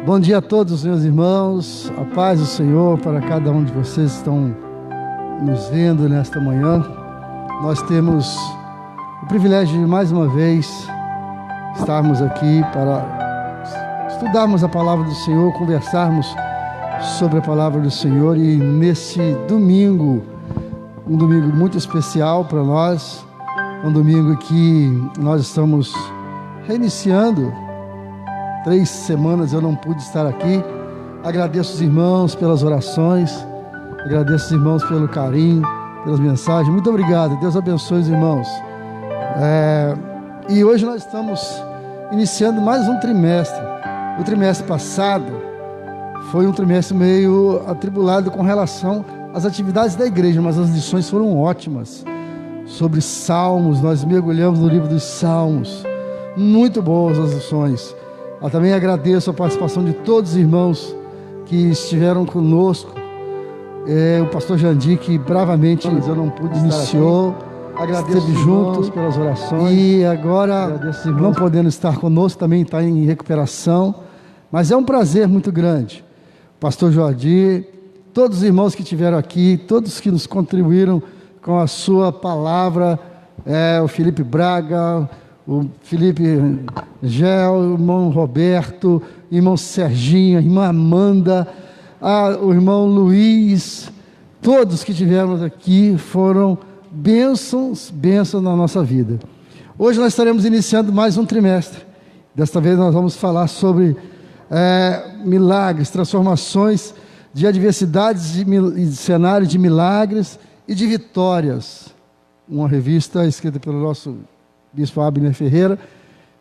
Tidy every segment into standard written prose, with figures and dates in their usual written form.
Bom dia a todos, meus irmãos, a paz do Senhor para cada um de vocês que estão nos vendo nesta manhã. Nós temos o privilégio de mais uma vez estarmos aqui para estudarmos a palavra do Senhor, conversarmos sobre a palavra do Senhor. E nesse domingo, um domingo muito especial para nós, um domingo que nós estamos reiniciando. 3 semanas eu não pude estar aqui. Agradeço os irmãos pelas orações, agradeço os irmãos pelo carinho, pelas mensagens. Muito obrigado, Deus abençoe os irmãos. E hoje nós estamos iniciando mais um trimestre. O trimestre passado foi um trimestre meio atribulado com relação às atividades da igreja, mas as lições foram ótimas. Sobre Salmos, nós mergulhamos no livro dos Salmos. Muito boas as lições. Eu também agradeço a participação de todos os irmãos que estiveram conosco. O pastor Jandir, que bravamente eu não pude iniciou, esteve junto pelas orações. E agora, não podendo estar conosco, também está em recuperação. Mas é um prazer muito grande. Pastor Jandir, todos os irmãos que estiveram aqui, todos que nos contribuíram com a sua palavra, o Felipe Braga, o Felipe Gel, o irmão Roberto, o irmão Serginho, a irmã Amanda, o irmão Luiz, todos que tivemos aqui foram bênçãos na nossa vida. Hoje nós estaremos iniciando mais um trimestre. Desta vez nós vamos falar sobre milagres, transformações de adversidades e cenários de milagres e de vitórias. Uma revista escrita pelo nosso Bispo Abner Ferreira,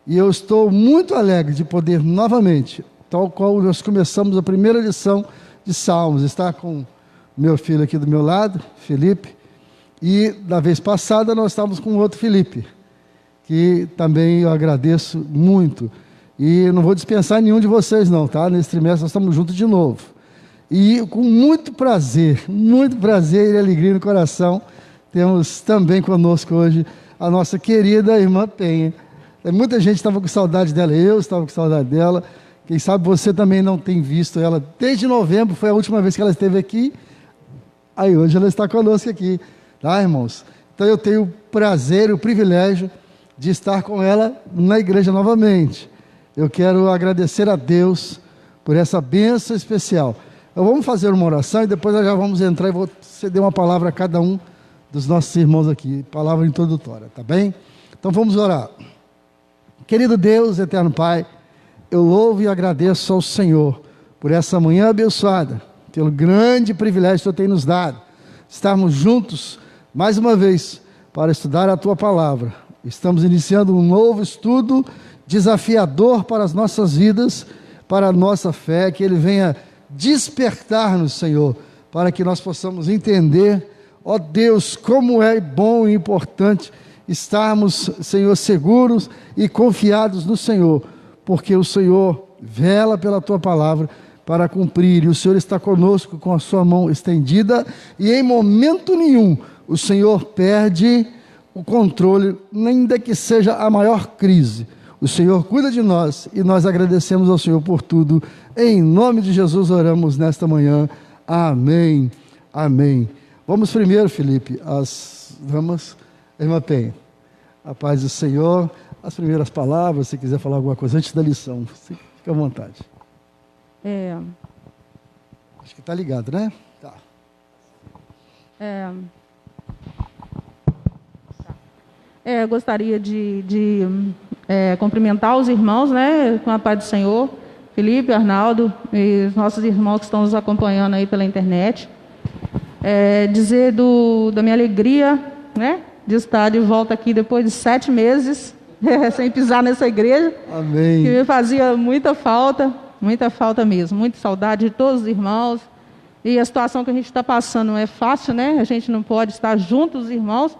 e eu estou muito alegre de poder novamente, tal qual nós começamos a primeira lição de Salmos, estar com meu filho aqui do meu lado, Felipe, e da vez passada nós estávamos com o outro Felipe, que também eu agradeço muito, e não vou dispensar nenhum de vocês não, tá? Nesse trimestre nós estamos juntos de novo, e com muito prazer e alegria no coração, temos também conosco hoje a nossa querida irmã Penha. Muita gente estava com saudade dela, eu estava com saudade dela. Quem sabe você também não tem visto ela desde novembro, foi a última vez que ela esteve aqui. Aí hoje ela está conosco aqui, tá, irmãos? Então eu tenho o prazer e o privilégio de estar com ela na igreja novamente. Eu quero agradecer a Deus por essa bênção especial. Vamos fazer uma oração e depois nós já vamos entrar e vou ceder uma palavra a cada um dos nossos irmãos aqui, palavra introdutória, tá bem? Então vamos orar. Querido Deus, eterno Pai, eu louvo e agradeço ao Senhor por essa manhã abençoada, pelo grande privilégio que o Senhor tem nos dado, estarmos juntos mais uma vez para estudar a Tua palavra. Estamos iniciando um novo estudo desafiador para as nossas vidas, para a nossa fé, que Ele venha despertar-nos, Senhor, para que nós possamos entender, ó Deus, como é bom e importante estarmos, Senhor, seguros e confiados no Senhor, porque o Senhor vela pela Tua palavra para cumprir, e o Senhor está conosco com a Sua mão estendida, e em momento nenhum o Senhor perde o controle, ainda que seja a maior crise. O Senhor cuida de nós, e nós agradecemos ao Senhor por tudo. Em nome de Jesus oramos nesta manhã. Amém, amém. Vamos primeiro, Felipe, as damas, irmã Penha, a paz do Senhor, as primeiras palavras, se quiser falar alguma coisa antes da lição, fica à vontade. Acho que está ligado, né? Tá. Gostaria de cumprimentar os irmãos, né, com a paz do Senhor, Felipe, Arnaldo e os nossos irmãos que estão nos acompanhando aí pela internet. Dizer da minha alegria, né, de estar de volta aqui depois de 7 meses, sem pisar nessa igreja. Amém. Que me fazia muita falta mesmo, muita saudade de todos os irmãos. E a situação que a gente está passando não é fácil, né? A gente não pode estar junto os irmãos,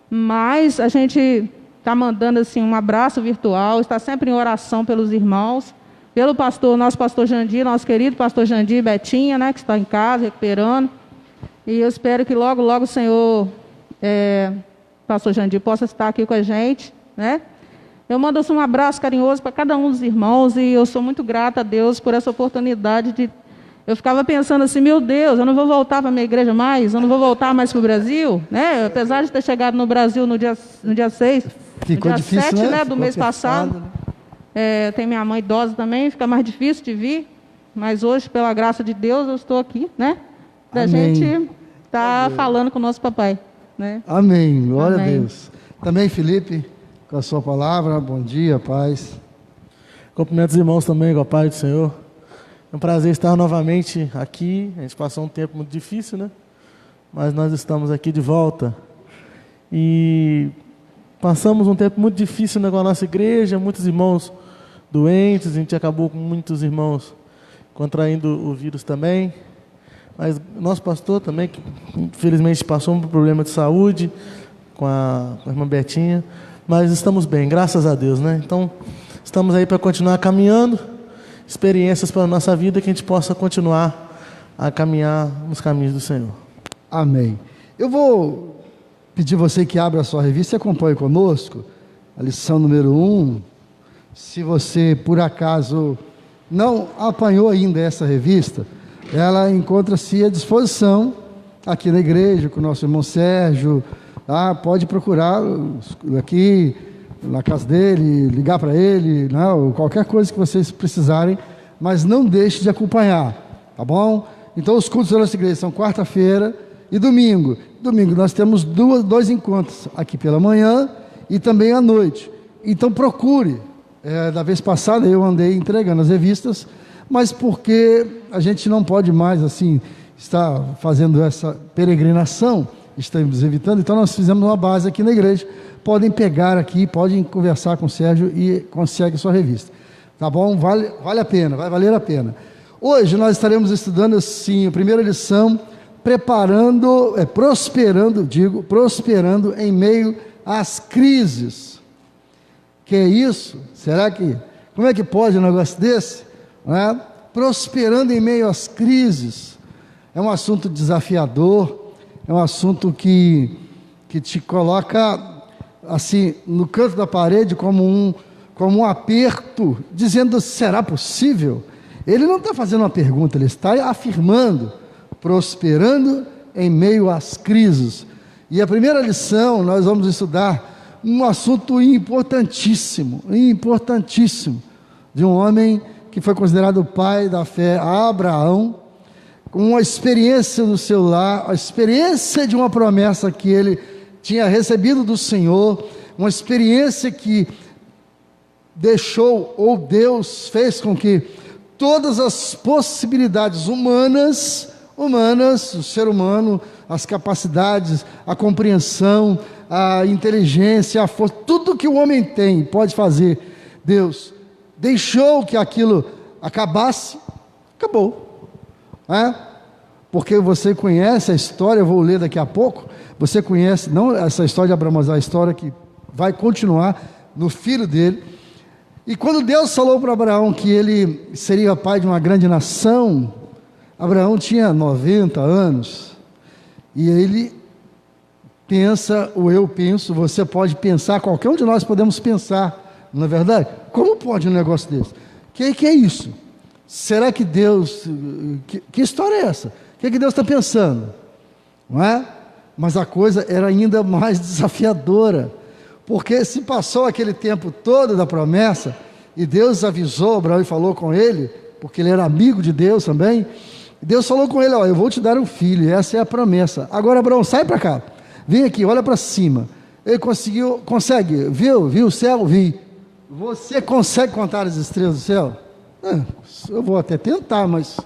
mas a gente está mandando assim um abraço virtual, está sempre em oração pelos irmãos, pelo pastor, nosso pastor Jandir, nosso querido pastor Jandir Betinha, né, que está em casa, recuperando. E eu espero que logo, logo o Senhor, pastor Jandir, possa estar aqui com a gente, né? Eu mando assim, um abraço carinhoso para cada um dos irmãos e eu sou muito grata a Deus por essa oportunidade de... Eu ficava pensando assim, meu Deus, eu não vou voltar para a minha igreja mais, eu não vou voltar mais para o Brasil, né? Apesar de ter chegado no Brasil no dia 6, Ficou no dia difícil, 7, né? né, do Ficou mês apertado, passado. Tem minha mãe idosa também, fica mais difícil de vir, mas hoje, pela graça de Deus, eu estou aqui, né? Da Amém. gente estar falando com o nosso papai, né? Amém, glória Amém. a Deus. Também, Felipe, com a sua palavra, bom dia, paz. Cumprimento os irmãos também com a paz do Senhor. É um prazer estar novamente aqui. A gente passou um tempo muito difícil, né? Mas nós estamos aqui de volta. E passamos um tempo muito difícil, né, com a nossa igreja, muitos irmãos doentes, a gente acabou com muitos irmãos contraindo o vírus também. Mas nosso pastor também, que infelizmente passou um problema de saúde com a irmã Betinha, mas estamos bem, graças a Deus, né? Então, estamos aí para continuar caminhando, experiências para a nossa vida, que a gente possa continuar a caminhar nos caminhos do Senhor. Amém. Eu vou pedir você que abra a sua revista e acompanhe conosco a lição número 1. Se você, por acaso, não apanhou ainda essa revista, ela encontra-se à disposição aqui na igreja, com o nosso irmão Sérgio. Pode procurar aqui na casa dele, ligar para ele, ou qualquer coisa que vocês precisarem, mas não deixe de acompanhar, tá bom? Então os cultos da nossa igreja são quarta-feira e domingo. Domingo nós temos dois encontros, aqui pela manhã e também à noite. Então procure. Da vez passada eu andei entregando as revistas, mas porque a gente não pode mais assim estar fazendo essa peregrinação, estamos evitando, então nós fizemos uma base aqui na igreja. Podem pegar aqui, podem conversar com o Sérgio e consegue sua revista, tá bom? Vale a pena, vai valer a pena. Hoje nós estaremos estudando assim, a primeira lição, prosperando em meio às crises. Que é isso? Como é que pode um negócio desse? Prosperando em meio às crises. É um assunto desafiador, é um assunto que te coloca assim no canto da parede como um aperto, dizendo: será possível? Ele não está fazendo uma pergunta, ele está afirmando, prosperando em meio às crises. E a primeira lição nós vamos estudar um assunto importantíssimo, de um homem que foi considerado o pai da fé, Abraão, com uma experiência do seu lar, a experiência de uma promessa que ele tinha recebido do Senhor, uma experiência que Deus fez com que todas as possibilidades humanas, o ser humano, as capacidades, a compreensão, a inteligência, a força, tudo que o homem tem, pode fazer, Deus deixou que aquilo acabasse, acabou, porque você conhece a história, eu vou ler daqui a pouco, você conhece, não essa história de Abraão, mas a história que vai continuar no filho dele. E quando Deus falou para Abraão que ele seria pai de uma grande nação, Abraão tinha 90 anos, e ele pensa, ou eu penso, você pode pensar, qualquer um de nós podemos pensar, não é verdade? Como pode um negócio desse? Que é isso? Será que Deus, que história é essa? O que Deus está pensando? Não é? Mas a coisa era ainda mais desafiadora, porque se passou aquele tempo todo da promessa, e Deus avisou Abraão e falou com ele, porque ele era amigo de Deus também, Deus falou com ele: eu vou te dar um filho, e essa é a promessa. Agora, Abraão, sai para cá, vem aqui, olha para cima. Ele consegue, viu o céu? Vi. Você consegue contar as estrelas do céu? Eu vou até tentar, mas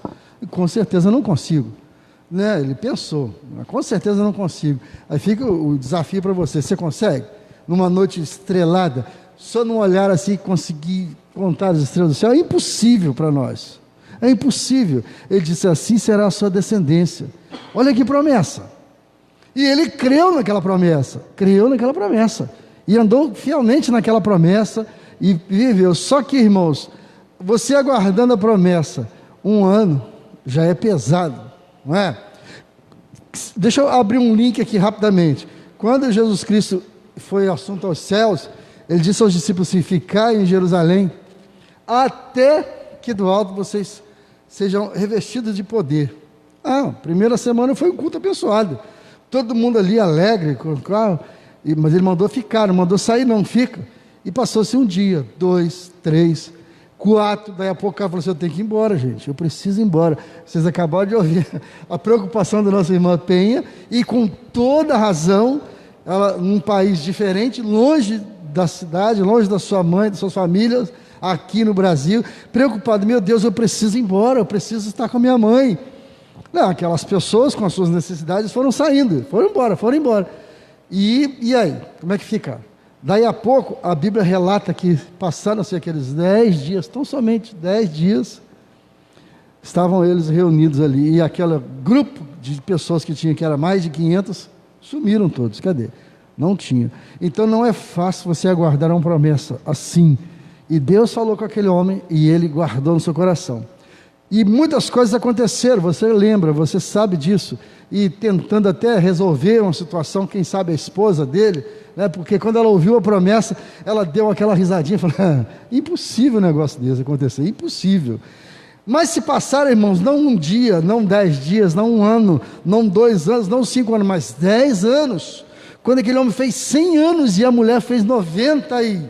com certeza não consigo. Ele pensou, com certeza não consigo. Aí fica o desafio para você consegue? Numa noite estrelada, só num olhar assim, conseguir contar as estrelas do céu? É impossível para nós, é impossível. Ele disse: assim será a sua descendência. Olha que promessa. E ele creu naquela promessa, e andou fielmente naquela promessa, e viveu. Só que, irmãos, você aguardando a promessa, 1 ano, já é pesado, não é? Deixa eu abrir um link aqui rapidamente. Quando Jesus Cristo foi assunto aos céus, Ele disse aos discípulos assim: ficai em Jerusalém, até que do alto vocês sejam revestidos de poder. Primeira semana foi um culto abençoado, todo mundo ali alegre, mas ele mandou ficar, não mandou sair não, fica. E passou-se um dia, 2, 3, 4, daí a pouco o cara falou assim: eu tenho que ir embora, gente, eu preciso ir embora. Vocês acabaram de ouvir a preocupação da nossa irmã Penha, e com toda razão, ela num país diferente, longe da cidade, longe da sua mãe, das suas famílias, aqui no Brasil, preocupado: meu Deus, eu preciso ir embora, eu preciso estar com a minha mãe. Não, aquelas pessoas com as suas necessidades foram saindo, foram embora. E aí, como é que fica? Daí a pouco, a Bíblia relata que passaram-se aqueles 10 dias, tão somente 10 dias, estavam eles reunidos ali, e aquele grupo de pessoas que era mais de 500, sumiram todos. Cadê? Não tinha. Então não é fácil você aguardar uma promessa assim. E Deus falou com aquele homem, e ele guardou no seu coração. E muitas coisas aconteceram, você lembra, você sabe disso, e tentando até resolver uma situação, quem sabe a esposa dele, né, porque quando ela ouviu a promessa, ela deu aquela risadinha, falou: impossível um negócio desse acontecer, impossível. Mas se passaram, irmãos, não um dia, não 10 dias, não um ano, não 2 anos, não 5 anos, mas 10 anos, quando aquele homem fez 100 anos e a mulher fez 90, ele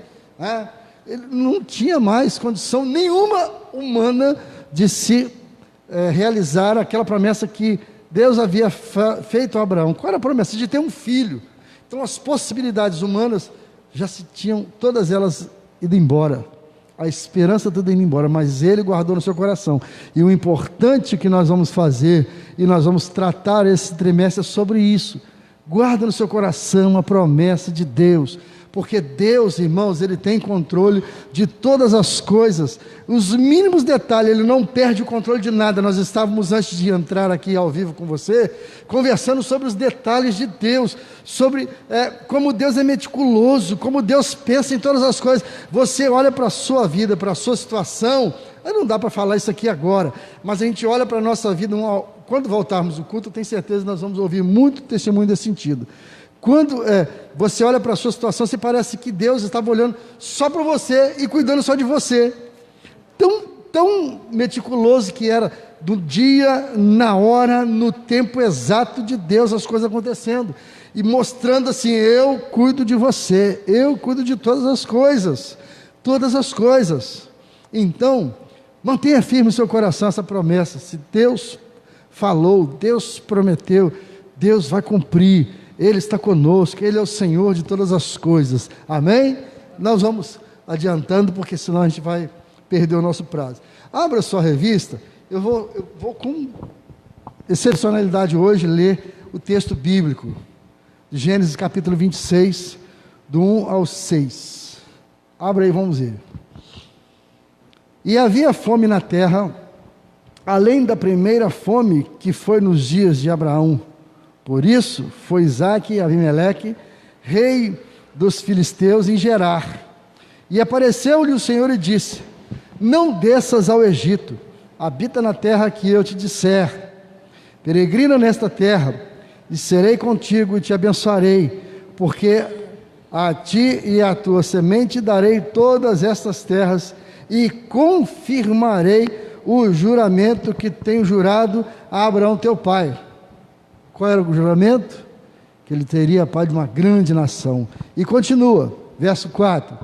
não tinha mais condição nenhuma humana de se realizar aquela promessa que Deus havia feito a Abraão. Qual era a promessa? De ter um filho. Então as possibilidades humanas já se tinham todas elas ido embora, a esperança toda indo embora, mas ele guardou no seu coração. E o importante que nós vamos fazer, e nós vamos tratar esse trimestre sobre isso: guarda no seu coração a promessa de Deus, porque Deus, irmãos, Ele tem controle de todas as coisas, os mínimos detalhes, Ele não perde o controle de nada. Nós estávamos, antes de entrar aqui ao vivo com você, conversando sobre os detalhes de Deus, sobre como Deus é meticuloso, como Deus pensa em todas as coisas. Você olha para a sua vida, para a sua situação, não dá para falar isso aqui agora, mas a gente olha para a nossa vida, quando voltarmos do culto, eu tenho certeza que nós vamos ouvir muito testemunho desse sentido. Quando você olha para a sua situação, você parece que Deus estava olhando só para você e cuidando só de você. Tão meticuloso que era, do dia, na hora, no tempo exato de Deus, as coisas acontecendo. E mostrando assim: eu cuido de você, eu cuido de todas as coisas. Todas as coisas. Então, mantenha firme o seu coração essa promessa. Se Deus falou, Deus prometeu, Deus vai cumprir. Ele está conosco, Ele é o Senhor de todas as coisas, amém? Nós vamos adiantando, porque senão a gente vai perder o nosso prazo. Abra a sua revista, eu vou com excepcionalidade hoje ler o texto bíblico, de Gênesis capítulo 26, do 1 ao 6, abra aí, vamos ver. E havia fome na terra, além da primeira fome que foi nos dias de Abraão. Por isso foi Isaque e Abimeleque, rei dos filisteus, em Gerar. E apareceu-lhe o Senhor e disse: não desças ao Egito, habita na terra que eu te disser. Peregrina nesta terra, e serei contigo e te abençoarei, porque a ti e à tua semente darei todas estas terras, e confirmarei o juramento que tenho jurado a Abraão teu pai. Qual era o juramento? Que ele teria pai de uma grande nação. E continua, verso 4: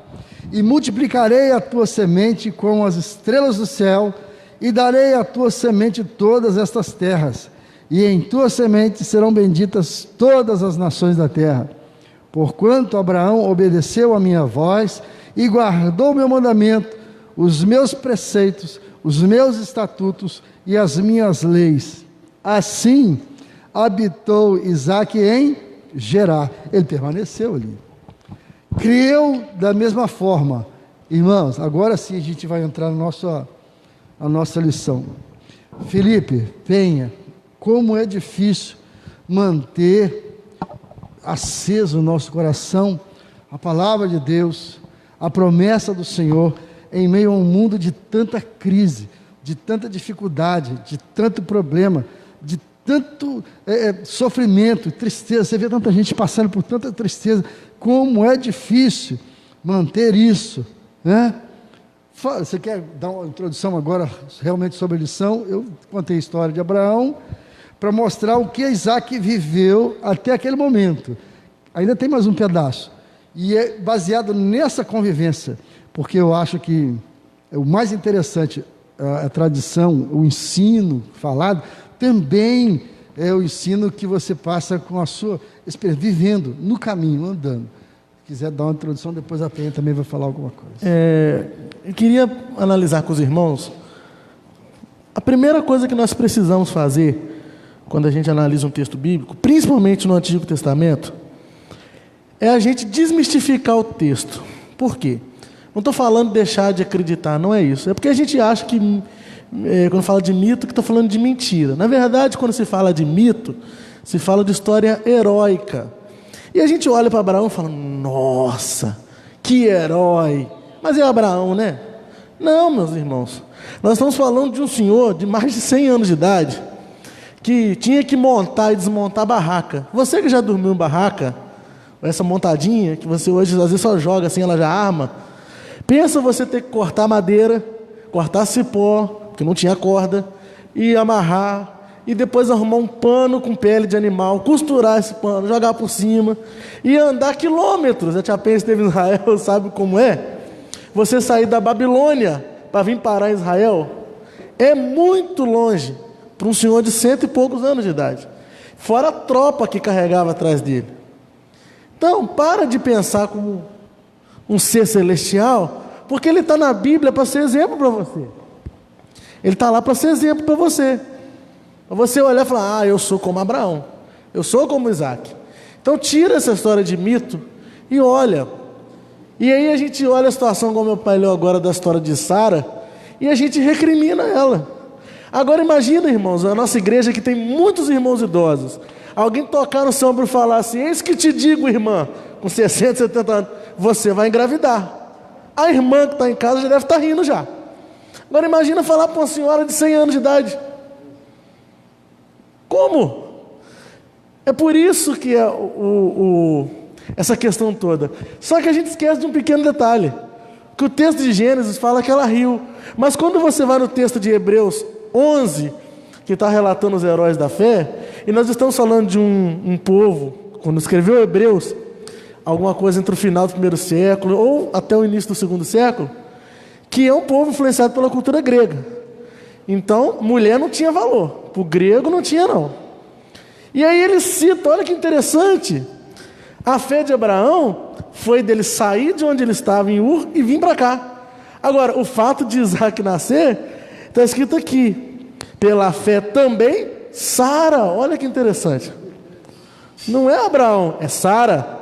e multiplicarei a tua semente como as estrelas do céu, e darei à tua semente todas estas terras, e em tua semente serão benditas todas as nações da terra. Porquanto Abraão obedeceu a minha voz, e guardou o meu mandamento, os meus preceitos, os meus estatutos e as minhas leis. Assim habitou Isaque em Gerar. Ele permaneceu ali. Creu da mesma forma. Irmãos, agora sim a gente vai entrar na nossa lição. Felipe, Penha, como é difícil manter aceso o nosso coração a palavra de Deus, a promessa do Senhor, em meio a um mundo de tanta crise, de tanta dificuldade, de tanto problema, de tanto sofrimento, tristeza. Você vê tanta gente passando por tanta tristeza. Como é difícil manter isso, né? Você quer dar uma introdução agora realmente sobre a lição? Eu contei a história de Abraão para mostrar o que Isaac viveu até aquele momento. Ainda tem mais um pedaço. E é baseado nessa convivência, porque eu acho que o mais interessante, a tradição, o ensino falado, também é o ensino que você passa com a sua experiência, vivendo no caminho, andando. Se quiser dar uma introdução, depois a Penha também vai falar alguma coisa. Eu queria analisar com os irmãos. A primeira coisa que nós precisamos fazer quando a gente analisa um texto bíblico, principalmente no Antigo Testamento, é a gente desmistificar o texto. Por quê? Não estou falando de deixar de acreditar, não é isso. É porque a gente acha que, quando fala de mito, que está falando de mentira. Na verdade, quando se fala de mito, se fala de história heróica. E a gente olha para Abraão e fala, nossa, que herói. Mas é Abraão, né? Não, meus irmãos. Nós estamos falando de um senhor de mais de 100 anos de idade, que tinha que montar e desmontar barraca. Você que já dormiu em barraca, essa montadinha, que você hoje às vezes só joga assim, ela já arma. Pensa você ter que cortar madeira, cortar cipó, porque não tinha corda, e amarrar, e depois arrumar um pano com pele de animal, costurar esse pano, jogar por cima, e andar quilômetros. A tia Penha esteve em Israel, sabe como é? Você sair da Babilônia para vir parar em Israel, é muito longe para um senhor de 100 e poucos anos de idade, fora a tropa que carregava atrás dele. Então, para de pensar como um ser celestial, porque ele está na Bíblia para ser exemplo para você. Ele está lá para ser exemplo para você. Para você olhar e falar, eu sou como Abraão, eu sou como Isaac. Então, tira essa história de mito e olha. E aí a gente olha a situação, como meu pai leu agora, da história de Sara, e a gente recrimina ela. Agora imagina, irmãos, a nossa igreja que tem muitos irmãos idosos. Alguém tocar no seu ombro e falar assim, eis que te digo, irmã, com 60, 70 anos, você vai engravidar. A irmã que está em casa já deve estar rindo já. Agora imagina falar para uma senhora de 100 anos de idade. Como? É por isso que é essa questão toda. Só que a gente esquece de um pequeno detalhe, que o texto de Gênesis fala que ela riu. Mas quando você vai no texto de Hebreus 11, que está relatando os heróis da fé, e nós estamos falando de um povo, quando escreveu Hebreus, alguma coisa entre o final do primeiro século ou até o início do segundo século, que é um povo influenciado pela cultura grega. Então, mulher não tinha valor, para o grego não tinha não. E aí ele cita, olha que interessante, a fé de Abraão foi dele sair de onde ele estava em Ur e vir para cá. Agora, o fato de Isaac nascer, está escrito aqui, pela fé também, Sara, olha que interessante. Não é Abraão, é Sara.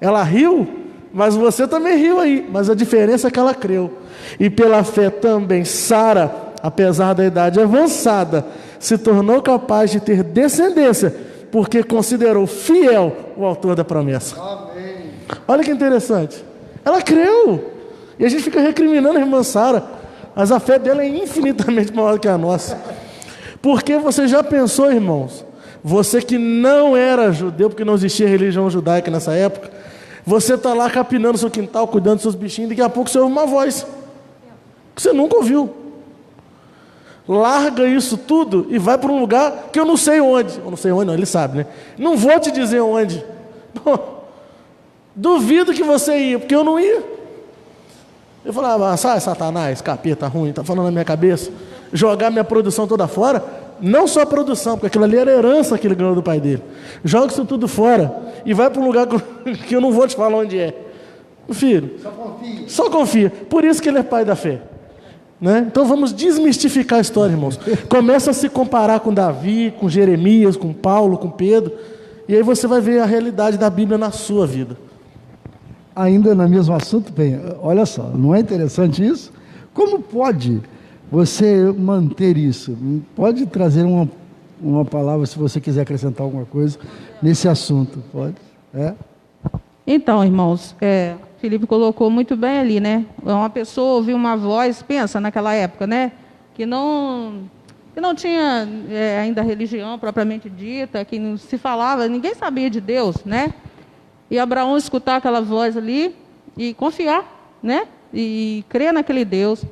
Ela riu, mas você também riu aí, mas a diferença é que ela creu. E pela fé também, Sara, apesar da idade avançada, se tornou capaz de ter descendência, porque considerou fiel o autor da promessa. Amém. Olha que interessante. Ela creu. E a gente fica recriminando a irmã Sara, mas a fé dela é infinitamente maior que a nossa. Porque você já pensou, irmãos, você que não era judeu, porque não existia religião judaica nessa época, você está lá capinando seu quintal, cuidando dos seus bichinhos, daqui a pouco você ouve uma voz que você nunca ouviu. Larga isso tudo e vai para um lugar que eu não sei onde. Eu não sei onde, não, ele sabe, né? Não vou te dizer onde. Bom, duvido que você ia, porque eu não ia. Eu falava, sai Satanás, capeta ruim, está falando na minha cabeça, jogar minha produção toda fora. Não só a produção, porque aquilo ali era herança que ele ganhou do pai dele. Joga isso tudo fora e vai para um lugar que eu não vou te falar onde é. Filho, só confia. Por isso que ele é pai da fé. Né? Então vamos desmistificar a história, irmãos. Começa a se comparar com Davi, com Jeremias, com Paulo, com Pedro, e aí você vai ver a realidade da Bíblia na sua vida. Ainda no mesmo assunto, bem, olha só, não é interessante isso? Como pode você manter isso? Pode trazer uma palavra, se você quiser acrescentar alguma coisa nesse assunto, pode? Então, irmãos, Felipe colocou muito bem ali, né? Uma pessoa ouviu uma voz, pensa naquela época, né? Que não tinha ainda religião propriamente dita, que não se falava, ninguém sabia de Deus, né? E Abraão escutar aquela voz ali, e confiar, né? E crer naquele Deus.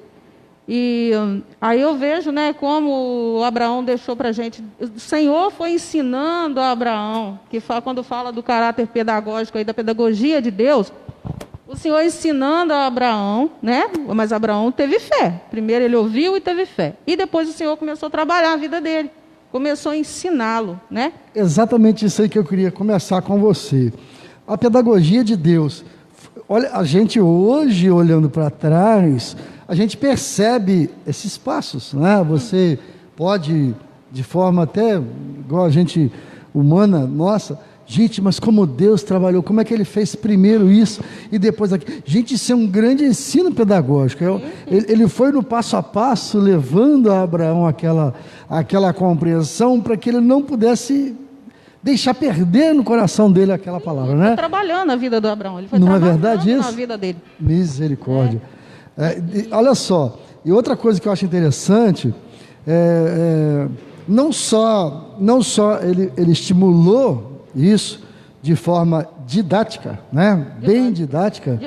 E aí eu vejo, né, como Abraão deixou para a gente. O Senhor foi ensinando a Abraão, quando fala do caráter pedagógico aí, da pedagogia de Deus, o Senhor ensinando a Abraão, né? Mas Abraão teve fé. Primeiro ele ouviu e teve fé. E depois o Senhor começou a trabalhar a vida dele. Começou a ensiná-lo, né? Exatamente isso aí que eu queria começar com você. A pedagogia de Deus. Olha, a gente hoje, olhando para trás, a gente percebe esses passos, né? Você pode, de forma até igual a gente humana, nossa, gente, mas como Deus trabalhou, como é que Ele fez primeiro isso e depois aquilo? Gente, isso é um grande ensino pedagógico. Ele foi no passo a passo, levando a Abraão aquela compreensão para que ele não pudesse deixar perder no coração dele aquela palavra, né? Foi trabalhando a vida do Abraão. Ele foi Não é trabalhando verdade isso? na vida dele. Misericórdia. Olha só, e outra coisa que eu acho interessante, não só ele estimulou isso de forma didática, né? Bem didática,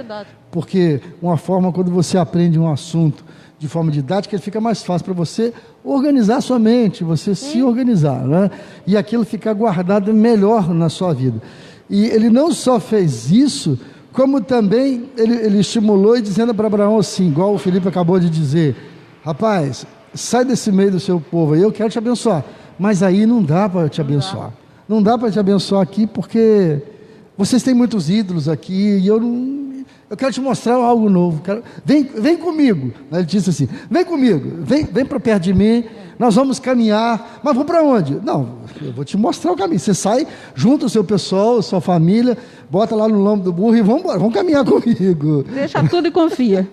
porque uma forma, quando você aprende um assunto de forma didática, ele fica mais fácil para você organizar sua mente, você se organizar, né? E aquilo ficar guardado melhor na sua vida. E ele não só fez isso, como também ele estimulou e dizendo para Abraão assim, igual o Felipe acabou de dizer, rapaz, sai desse meio do seu povo aí, eu quero te abençoar, mas aí não dá para te abençoar. Não dá para te abençoar aqui porque vocês têm muitos ídolos aqui e eu quero te mostrar algo novo. Vem comigo. Ele disse assim, vem comigo, vem para perto de mim, nós vamos caminhar, mas vou para onde? Não, eu vou te mostrar o caminho. Você sai, junta o seu pessoal, sua família, bota lá no lombo do burro e vamos caminhar comigo. Deixa tudo e confia.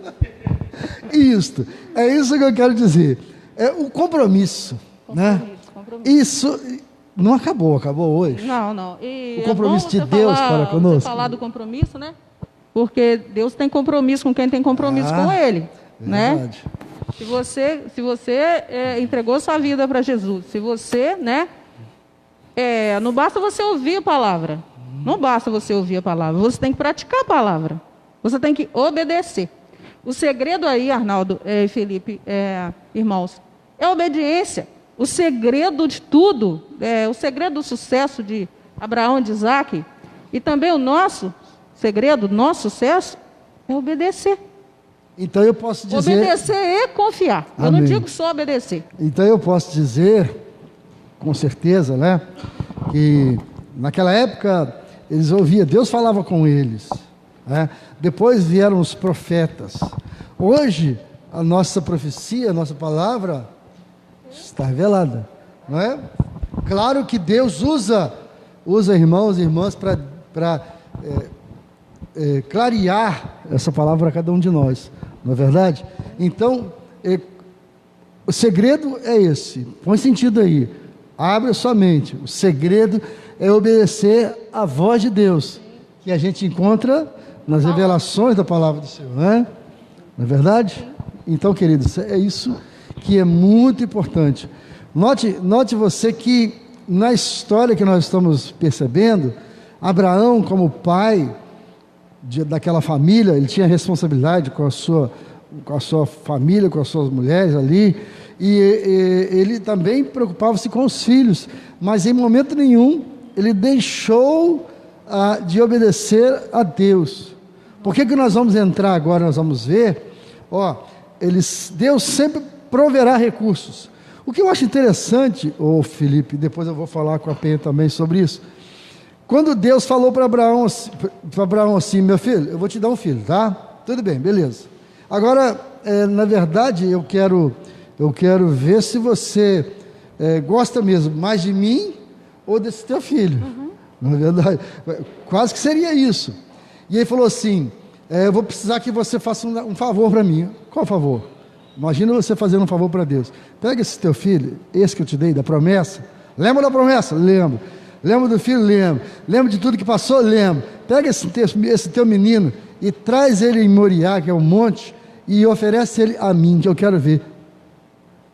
Isso, é isso que eu quero dizer. É o compromisso, né? Isso não acabou hoje. Não. O compromisso de Deus para conosco. Você falar do compromisso, né? Porque Deus tem compromisso com quem tem compromisso com Ele, verdade. né? Se você entregou sua vida para Jesus, se você, né? Não basta você ouvir a palavra. Não basta você ouvir a palavra. Você tem que praticar a palavra. Você tem que obedecer. O segredo aí, Arnaldo e Felipe, irmãos, é a obediência. O segredo de tudo, o segredo do sucesso de Abraão e de Isaac, e também o nosso segredo, nosso sucesso, é obedecer. Então eu posso dizer... Obedecer e confiar. Amém. Eu não digo só obedecer. Então eu posso dizer, com certeza, né, que naquela época eles ouviam, Deus falava com eles, né? Depois vieram os profetas. Hoje, a nossa profecia, a nossa palavra está revelada, não é? Claro que Deus usa irmãos e irmãs para clarear essa palavra a cada um de nós, não é verdade? Então, o segredo é esse, põe sentido aí, abre a sua mente, o segredo é obedecer à voz de Deus, que a gente encontra nas revelações da palavra do Senhor, não é verdade? Então, queridos, é isso que é muito importante. Note você que na história que nós estamos percebendo, Abraão, como pai daquela família, ele tinha responsabilidade com a sua família, com as suas mulheres ali, e ele também preocupava-se com os filhos, mas em momento nenhum ele deixou de obedecer a Deus. Por que nós vamos entrar agora, nós vamos ver, Deus sempre proverá recursos. O que eu acho interessante, Felipe, depois eu vou falar com a Penha também sobre isso, quando Deus falou para Abraão assim, meu filho, eu vou te dar um filho, tá? Tudo bem, beleza. Agora, na verdade, eu quero ver se você gosta mesmo mais de mim ou desse teu filho. Na verdade, quase que seria isso. E ele falou assim, eu vou precisar que você faça um favor para mim. Qual favor? Imagina você fazendo um favor para Deus. Pega esse teu filho, esse que eu te dei, da promessa. Lembra da promessa? Lembro. Lembra do filho? Lembro. Lembra de tudo que passou? Lembro. Pega esse teu menino e traz ele em Moriá, que é um monte, e oferece ele a mim, que eu quero ver.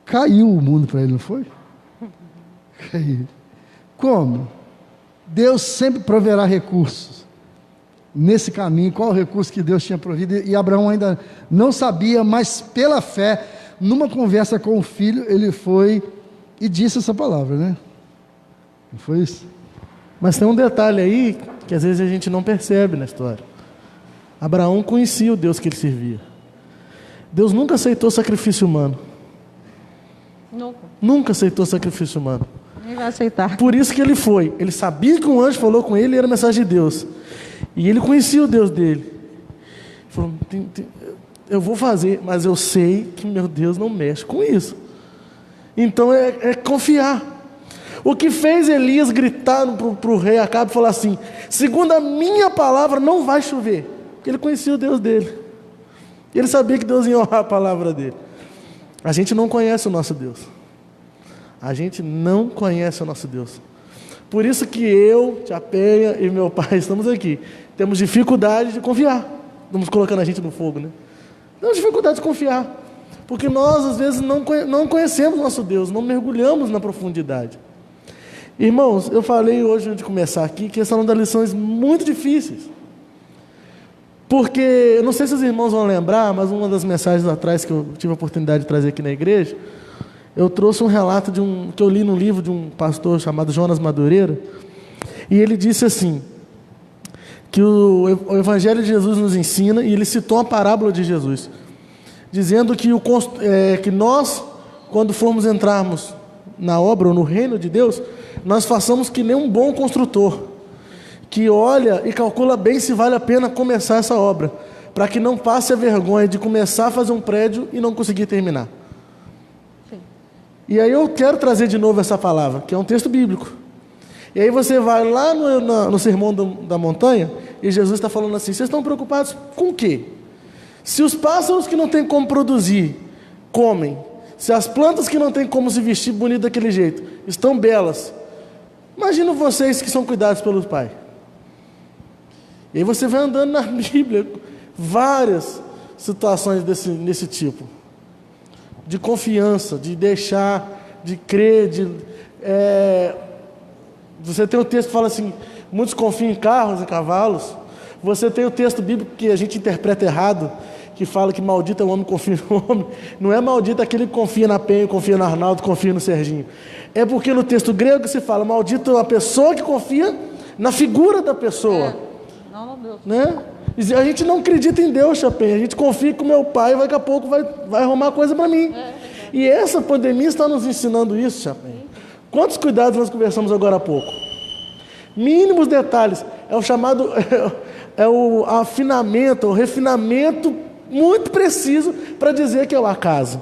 Caiu o mundo para ele, não foi? Caiu. Como? Deus sempre proverá recursos. nesse caminho, qual o recurso que Deus tinha provido, e Abraão ainda não sabia, mas pela fé, numa conversa com o filho, ele foi e disse essa palavra, né? Não foi isso? Mas tem um detalhe aí que às vezes a gente não percebe na história. Abraão conhecia o Deus que ele servia. Deus nunca aceitou sacrifício humano. Nunca aceitou sacrifício humano. Nem vai aceitar. Por isso que ele foi. Ele sabia que um anjo falou com ele e era a mensagem de Deus. E ele conhecia o Deus dele. Ele falou, eu vou fazer, mas eu sei que meu Deus não mexe com isso. Então é confiar. O que fez Elias gritar para o rei Acabe e falar assim, segundo a minha palavra não vai chover. Porque ele conhecia o Deus dele. E ele sabia que Deus ia honrar a palavra dele. A gente não conhece o nosso Deus. A gente não conhece o nosso Deus. Por isso que eu, Tia Penha e meu pai estamos aqui. Temos dificuldade de confiar. Estamos colocando a gente no fogo, né? Temos dificuldade de confiar. Porque nós, às vezes, não conhecemos o nosso Deus, não mergulhamos na profundidade. Irmãos, eu falei hoje, antes de começar aqui, que essa é uma das lições muito difíceis. Porque, eu não sei se os irmãos vão lembrar, mas uma das mensagens atrás que eu tive a oportunidade de trazer aqui na igreja, eu trouxe um relato que eu li num livro de um pastor chamado Jonas Madureira, e ele disse assim, que o Evangelho de Jesus nos ensina, e ele citou a parábola de Jesus, dizendo que nós, quando formos entrarmos na obra ou no reino de Deus, nós façamos que nem um bom construtor, que olha e calcula bem se vale a pena começar essa obra, para que não passe a vergonha de começar a fazer um prédio e não conseguir terminar. Sim. E aí eu quero trazer de novo essa palavra, que é um texto bíblico. E aí você vai lá no Sermão da Montanha, e Jesus está falando assim, vocês estão preocupados com o quê? Se os pássaros que não têm como produzir, comem, se as plantas que não têm como se vestir bonito daquele jeito, estão belas, imagina vocês que são cuidados pelo Pai. E aí você vai andando na Bíblia, várias situações desse tipo, de confiança, de deixar, de crer, você tem o texto que fala assim, muitos confiam em carros e cavalos. Você tem o texto bíblico que a gente interpreta errado, que fala que maldito é o homem que confia no homem. Não é maldito aquele que confia na Penha, confia no Arnaldo, confia no Serginho. É porque no texto grego se fala, maldito é a pessoa que confia na figura da pessoa. Não, Deus. Né? A gente não acredita em Deus, Chapéu. A gente confia que o meu pai daqui a pouco vai arrumar coisa para mim. E essa pandemia está nos ensinando isso, Chapéu. Quantos cuidados nós conversamos agora há pouco? Mínimos detalhes. É o chamado, o afinamento, o refinamento muito preciso para dizer que é o acaso.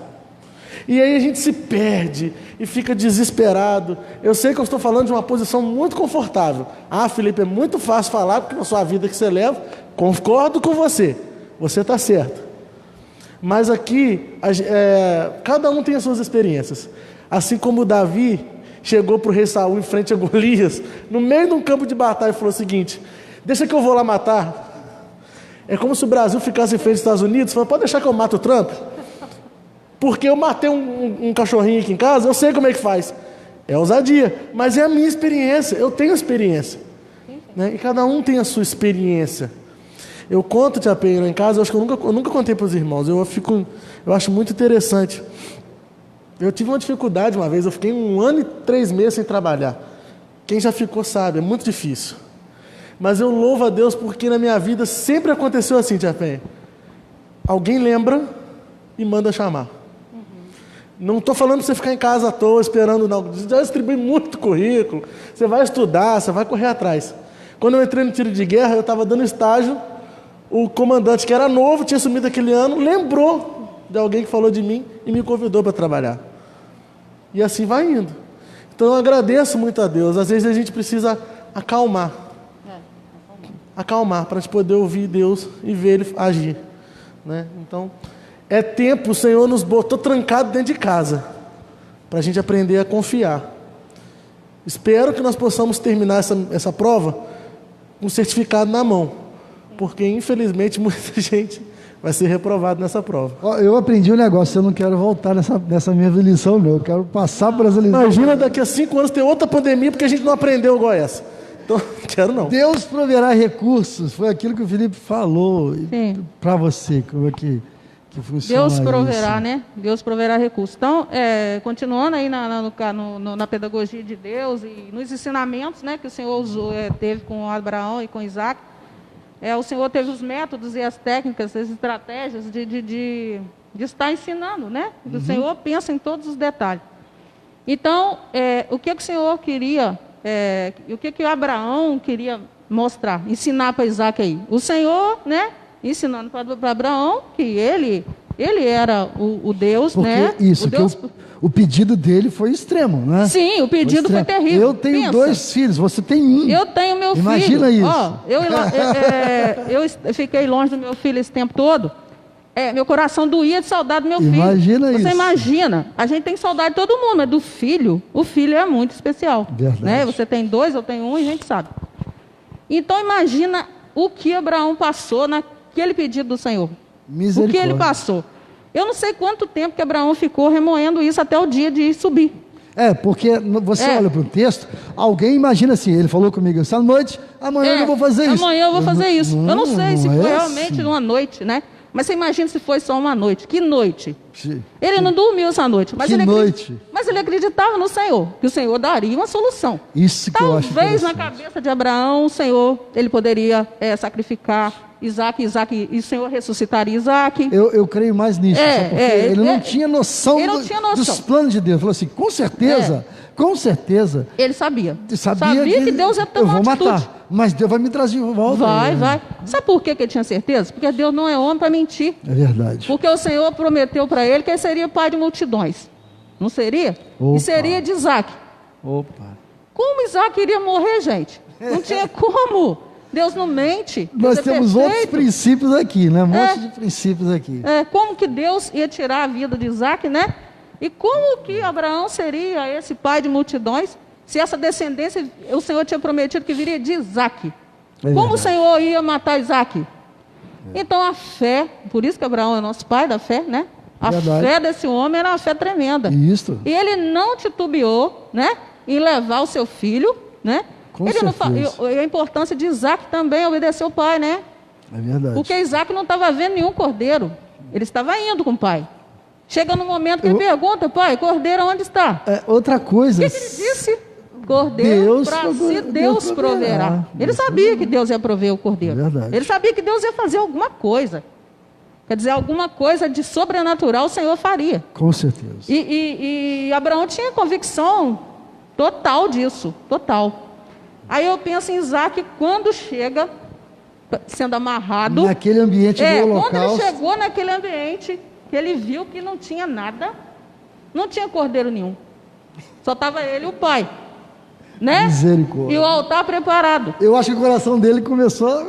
E aí a gente se perde e fica desesperado. Eu sei que eu estou falando de uma posição muito confortável. Ah, Felipe, é muito fácil falar porque na sua vida que você leva, concordo com você. Você está certo. Mas aqui, cada um tem as suas experiências. Assim como Davi chegou para o rei Saul em frente a Golias, no meio de um campo de batalha, e falou o seguinte, deixa que eu vou lá matar. É como se o Brasil ficasse em frente aos Estados Unidos, falou, pode deixar que eu mato o Trump? Porque eu matei um cachorrinho aqui em casa, eu sei como é que faz. É ousadia, mas é a minha experiência, eu tenho experiência. Né? E cada um tem a sua experiência. Eu conto, Tia Penha, lá em casa, eu acho que eu nunca contei para os irmãos, eu acho muito interessante. Eu tive uma dificuldade uma vez, eu fiquei 1 ano e 3 meses sem trabalhar. Quem já ficou sabe, é muito difícil. Mas eu louvo a Deus porque na minha vida sempre aconteceu assim, Tia Penha. Alguém lembra e manda chamar. Não estou falando para você ficar em casa à toa, esperando não. Já distribui muito currículo, você vai estudar, você vai correr atrás. Quando eu entrei no tiro de guerra, eu estava dando estágio, o comandante, que era novo, tinha assumido aquele ano, lembrou de alguém que falou de mim e me convidou para trabalhar. E assim vai indo. Então eu agradeço muito a Deus. Às vezes a gente precisa acalmar. Acalmar, para a gente poder ouvir Deus e ver Ele agir. Né? Então, é tempo, o Senhor nos botou trancado dentro de casa, para a gente aprender a confiar. Espero que nós possamos terminar essa prova com um certificado na mão, porque infelizmente muita gente vai ser reprovado nessa prova. Eu aprendi um negócio, eu não quero voltar nessa mesma lição, não. Eu quero passar por essa lição. Imagina daqui a 5 anos ter outra pandemia, porque a gente não aprendeu igual essa. Então, quero não. Deus proverá recursos. Foi aquilo que o Felipe falou para você. Como é que funciona Deus proverá, isso? né? Deus proverá recursos. Então, continuando aí na pedagogia de Deus e nos ensinamentos, né, que o Senhor teve com Abraão e com Isaac, o Senhor teve os métodos e as técnicas, as estratégias de estar ensinando, né? O Senhor pensa em todos os detalhes. Então, o que o Senhor queria, o que Abraão queria mostrar, ensinar para Isaac aí? O Senhor, né? Ensinando para Abraão que ele era o Deus, porque né? O pedido dele foi extremo, né? Sim, o pedido foi terrível. Eu tenho 2 filhos, você tem 1. Eu tenho meu filho. Imagina isso. Ó, eu fiquei longe do meu filho esse tempo todo. Meu coração doía de saudade do meu filho. Imagina isso. Você imagina? A gente tem saudade de todo mundo, mas do filho, o filho é muito especial. Verdade. Né? Você tem 2, eu tenho 1 e a gente sabe. Então imagina o que Abraão passou naquele pedido do Senhor. O que ele passou. Eu não sei quanto tempo que Abraão ficou remoendo isso até o dia de subir. Porque você olha para o texto, alguém imagina assim, ele falou comigo essa noite, amanhã eu vou fazer isso. Amanhã eu vou fazer isso. Eu não sei se foi realmente assim. uma noite, né? Mas você imagina se foi só uma noite. Que noite? Sim. Ele não dormiu essa noite. Mas Mas ele acreditava no Senhor, que o Senhor daria uma solução. Isso que eu acho Talvez na cabeça de Abraão, o Senhor, ele poderia sacrificar Isaac, e o Senhor ressuscitaria Isaac. Eu creio mais nisso, porque ele não tinha noção dos planos de Deus. Ele falou assim, com certeza. Ele sabia Sabia que Deus ia tomar eu vou atitude. matar, mas Deus vai me trazer de volta. Vai. Sabe por que ele tinha certeza? Porque Deus não é homem para mentir. É verdade. Porque o Senhor prometeu para ele que ele seria pai de multidões. Não seria? Opa. E seria de Isaac. Opa. Como Isaac iria morrer, gente? Não tinha como. Deus não mente. Nós temos outros princípios aqui, né? Um monte de princípios aqui. Como que Deus ia tirar a vida de Isaac, né? E como que Abraão seria esse pai de multidões, se essa descendência, o Senhor tinha prometido que viria de Isaac? Como o Senhor ia matar Isaac? Então a fé, por isso que Abraão é nosso pai da fé, né? A fé desse homem era uma fé tremenda. Isso. E ele não titubeou, né? Em levar o seu filho, né? E a importância de Isaac também obedecer o pai, né? É verdade. Porque Isaac não estava vendo nenhum cordeiro. Ele estava indo com o pai. Chega no momento que ele pergunta, pai, cordeiro onde está? Outra coisa. O que ele disse? Cordeiro, Deus proverá. Ele sabia que Deus ia prover o cordeiro. Verdade. Ele sabia que Deus ia fazer alguma coisa. Quer dizer, alguma coisa de sobrenatural o Senhor faria. Com certeza. E Abraão tinha convicção total disso, total. Aí eu penso em Isaac quando chega, sendo amarrado. Naquele ambiente do holocausto. Quando ele chegou naquele ambiente, que ele viu que não tinha nada, não tinha cordeiro nenhum. Só estava ele e o pai. Né? Misericórdia. E o altar preparado. Eu acho que o coração dele começou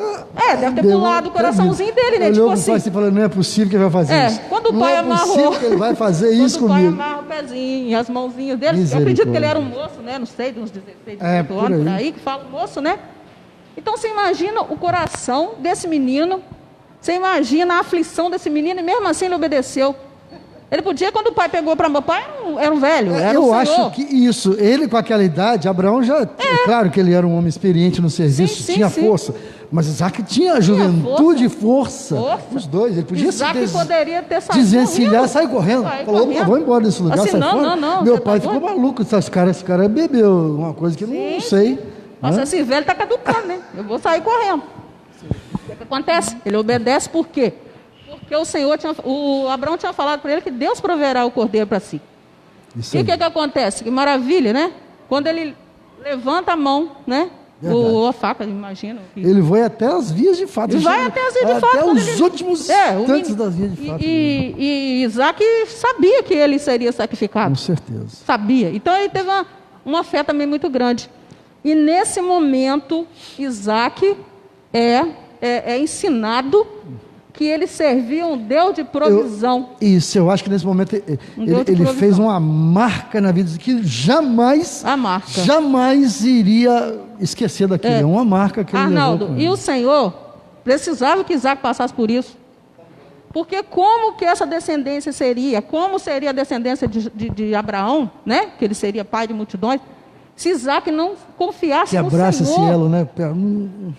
deve ter pulado o coraçãozinho dele, né? Olhou pro pai e falou, não é possível que ele vai fazer isso. Quando o pai amarrou. Não é possível que ele vai fazer isso comigo. Quando o pai amarra o pezinho, as mãozinhas dele. Eu acredito que ele era um moço, né? Não sei, de uns 16, 18 anos, por aí, que fala moço, né? Então você imagina o coração desse menino, você imagina a aflição desse menino, e mesmo assim ele obedeceu. Ele podia, quando o pai pegou para meu pai, era um velho, era um senhor. Acho que isso, ele com aquela idade, Abraão já, claro que ele era um homem experiente no serviço, tinha força, mas Isaac tinha juventude e força. Os dois, ele podia poderia ter saído desencilhar, sair correndo. Falou, vou embora desse lugar, assim, sai fora. Não, meu pai ficou maluco, esse cara bebeu uma coisa que eu não sei. Nossa, esse velho está caducando, né? Eu vou sair correndo. O que acontece? Ele obedece por quê? Porque o Abraão tinha falado para ele que Deus proverá o cordeiro para si. E o que acontece? Que maravilha, né? Quando ele levanta a mão, né? A faca, imagino. Ele vai até as vias de fato. Ele vai até as vias de fato. Até os últimos instantes das vias de fato. E Isaac sabia que ele seria sacrificado. Com certeza. Sabia. Então ele teve uma fé também muito grande. E nesse momento, Isaac é ensinado que ele servia um Deus de provisão. Eu acho que nesse momento ele fez uma marca na vida que jamais iria esquecer daquilo. É uma marca que ele Arnaldo, levou com e ele. o Senhor precisava que Isaac passasse por isso. Porque como que essa descendência seria? Como seria a descendência de Abraão, né? Que ele seria pai de multidões, Se Isaac não confiasse no Quebrasse esse Senhor, elo, né?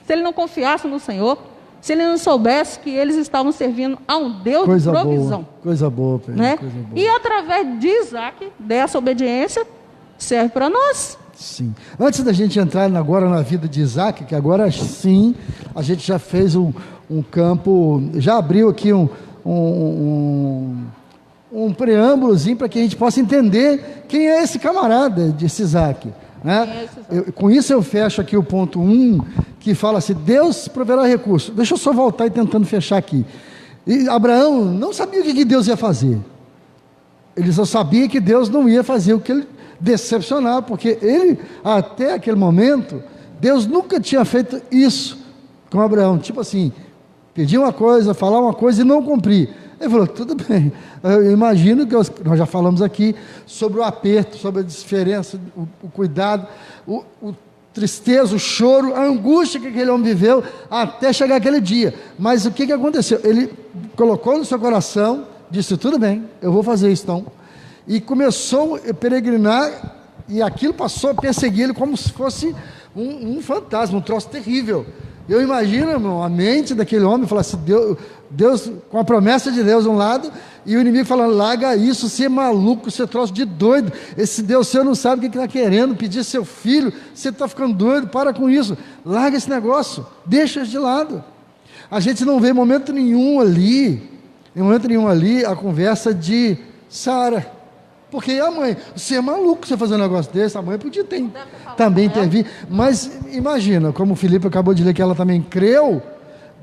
se ele não confiasse no Senhor, se ele não soubesse que eles estavam servindo a um Deus Coisa de provisão. boa, coisa boa, Pedro, Né? coisa boa. E através de Isaac, dessa obediência, serve para nós. Sim. Antes da gente entrar agora na vida de Isaac, que agora sim, a gente já fez um campo, já abriu aqui um preâmbulozinho para que a gente possa entender quem é esse camarada, desse Isaac. Né? Quem é esse Isaac? Com isso eu fecho aqui o ponto 1, que fala assim, Deus proverá recurso. Deixa eu só voltar e tentando fechar aqui. E Abraão não sabia o que Deus ia fazer. Ele só sabia que Deus não ia fazer o que ele decepcionar, porque ele, até aquele momento, Deus nunca tinha feito isso com Abraão. Tipo assim, pedir uma coisa, falar uma coisa e não cumprir. Ele falou, tudo bem. Eu imagino que nós já falamos aqui sobre o aperto, sobre a diferença, o cuidado, o tristeza, o choro, a angústia que aquele homem viveu até chegar aquele dia. Mas o que aconteceu? Ele colocou no seu coração, disse, tudo bem, eu vou fazer isso então. E começou a peregrinar, e aquilo passou a perseguir ele como se fosse um fantasma, um troço terrível. Eu imagino, irmão, a mente daquele homem, falar assim, Deus, com a promessa de Deus de um lado, e o inimigo falando, larga isso, você é maluco, você é troço de doido, esse Deus seu não sabe o que está querendo, pedir seu filho, você está ficando doido, para com isso, larga esse negócio, deixa de lado. A gente não vê em momento nenhum ali, a conversa de Sara. Porque a mãe, você é maluco você fazer um negócio desse, a mãe podia também ter vindo, mas imagina, como o Felipe acabou de ler que ela também creu,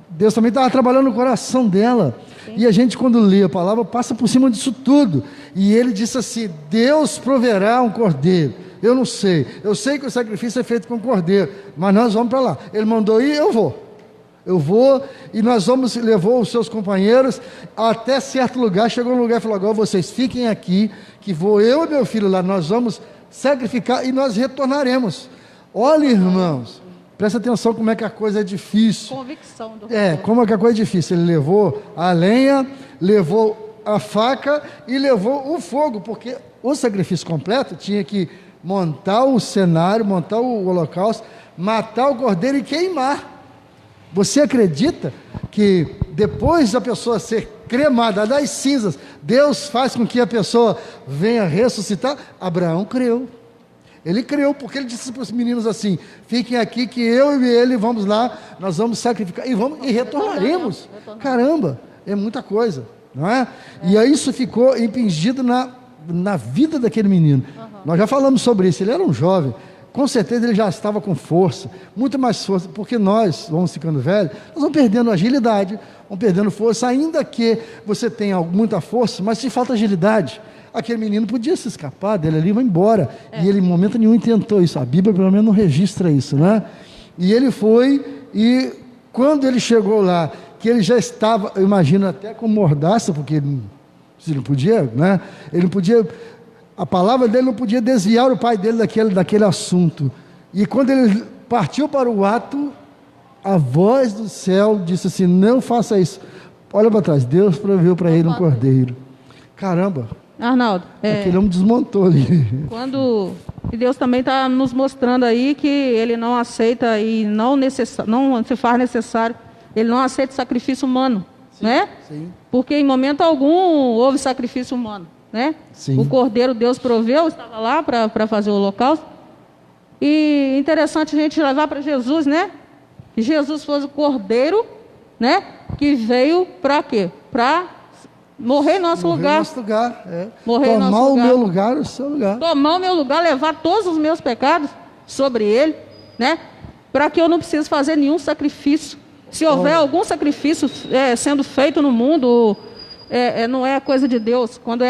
Deus também estava trabalhando no coração dela. Sim. E a gente, quando lê a palavra, passa por cima disso tudo. E ele disse assim, Deus proverá um cordeiro. Eu não sei, eu sei que o sacrifício é feito com cordeiro, mas nós vamos para lá. Ele mandou ir, eu vou, e nós vamos, levou os seus companheiros até certo lugar, chegou num lugar e falou, agora vocês fiquem aqui, que vou eu e meu filho lá, nós vamos sacrificar e nós retornaremos. Olha, irmãos, presta atenção como é que a coisa é difícil. Convicção do como é que a coisa é difícil. Ele levou a lenha, levou a faca e levou o fogo, porque o sacrifício completo tinha que montar o cenário, montar o holocausto, matar o cordeiro e queimar. Você acredita que depois da pessoa ser cremada das cinzas, Deus faz com que a pessoa venha ressuscitar? Abraão creu. Ele creu, porque ele disse para os meninos assim, fiquem aqui que eu e ele vamos lá, nós vamos sacrificar e retornaremos. Caramba, é muita coisa, não é? E aí isso ficou impingido na vida daquele menino. Nós já falamos sobre isso, ele era um jovem, com certeza ele já estava com força, muito mais força, porque nós vamos ficando velhos, nós vamos perdendo agilidade, vamos perdendo força, ainda que você tenha muita força, mas te falta agilidade. Aquele menino podia se escapar dele ali, vai embora, e ele em momento nenhum tentou isso, a Bíblia pelo menos não registra isso, né? E ele foi, e quando ele chegou lá, que ele já estava, eu imagino até com mordaça, porque ele não podia, né? Ele não podia, a palavra dele não podia desviar o pai dele daquele assunto. E quando ele partiu para o ato, a voz do céu disse assim, não faça isso. Olha para trás, Deus proveu para ele um cordeiro. Caramba, Arnaldo, aquele homem desmontou ali. E Deus também está nos mostrando aí que Ele não aceita e não se faz necessário, Ele não aceita sacrifício humano, sim, né? Sim. Porque em momento algum houve sacrifício humano, né? Sim. O cordeiro Deus proveu, estava lá para fazer o holocausto. E interessante a gente levar para Jesus, né? Que Jesus fosse o cordeiro, né? Que veio para quê? Para morrer em nosso lugar. Morrer em nosso lugar. Tomar o meu lugar, o seu lugar. Tomar o meu lugar, levar todos os meus pecados sobre ele, né? Para que eu não precise fazer nenhum sacrifício. Se houver algum sacrifício sendo feito no mundo, não é coisa de Deus. Quando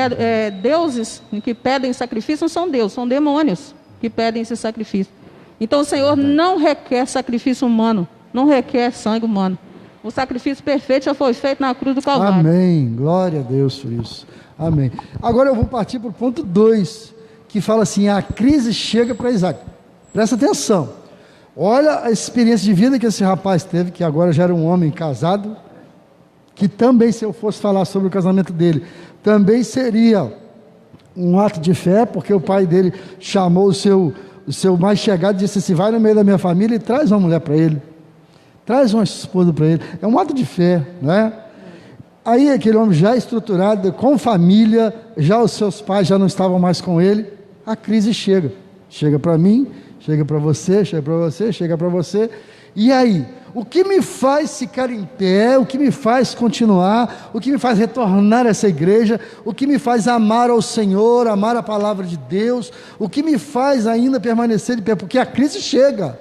deuses que pedem sacrifício, não são deuses, são demônios que pedem esse sacrifício. Então o Senhor não requer sacrifício humano, não requer sangue humano. O sacrifício perfeito já foi feito na cruz do Calvário. Amém. Glória a Deus por isso. Amém. Agora eu vou partir para o ponto 2, que fala assim, a crise chega para Isaac. Presta atenção. Olha a experiência de vida que esse rapaz teve, que agora já era um homem casado, que também, se eu fosse falar sobre o casamento dele, também seria um ato de fé, porque o pai dele chamou o seu o seu mais chegado disse assim: vai no meio da minha família e traz uma mulher para ele, traz uma esposa para ele. É um ato de fé, não é? Aí aquele homem já estruturado, com família, já os seus pais já não estavam mais com ele, a crise chega. Chega para mim, chega para você, chega para você, chega para você. E aí, o que me faz ficar em pé, o que me faz continuar, o que me faz retornar a essa igreja, o que me faz amar ao Senhor, amar a palavra de Deus, o que me faz ainda permanecer de pé, porque a crise chega.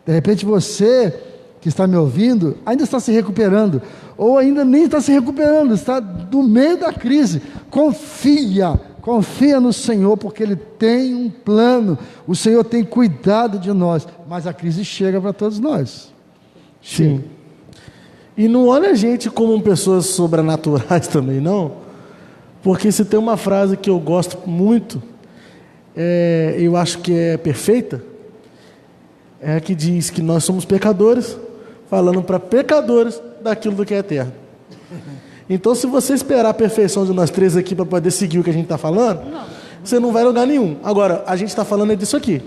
De repente você que está me ouvindo ainda está se recuperando, ou ainda nem está se recuperando, está no meio da crise. Confia no Senhor, porque Ele tem um plano, o Senhor tem cuidado de nós, mas a crise chega para todos nós. Sim. E não olha a gente como pessoas sobrenaturais também, não, porque se tem uma frase que eu gosto muito, eu acho que é perfeita, é a que diz que nós somos pecadores, falando para pecadores daquilo do que é eterno. Então, se você esperar a perfeição de nós três aqui para poder seguir o que a gente está falando, você não vai a lugar nenhum. Agora, a gente está falando disso aqui.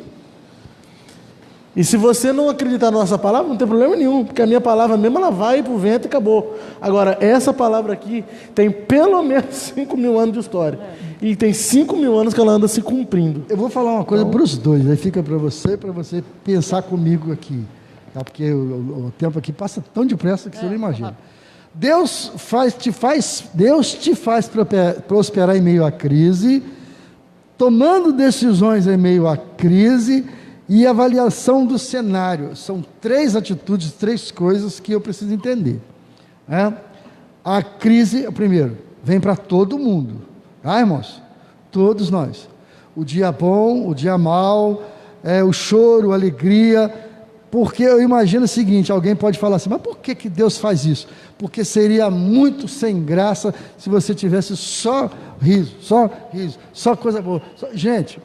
E se você não acreditar na nossa palavra, não tem problema nenhum, porque a minha palavra mesmo, ela vai para o vento e acabou. Agora, essa palavra aqui tem pelo menos 5.000 anos de história. E tem 5.000 anos que ela anda se cumprindo. Eu vou falar uma coisa para os dois, aí fica para você pensar comigo aqui. Tá? Porque o tempo aqui passa tão depressa que você não imagina. Deus te faz prosperar em meio à crise, tomando decisões em meio à crise e avaliação do cenário. São 3 atitudes, 3 coisas que eu preciso entender. A crise, primeiro, vem para todo mundo, tá, irmãos? Todos nós. O dia bom, o dia mau, o choro, a alegria. Porque eu imagino o seguinte: alguém pode falar assim, mas por que Deus faz isso? Porque seria muito sem graça se você tivesse só riso, só coisa boa. Gente,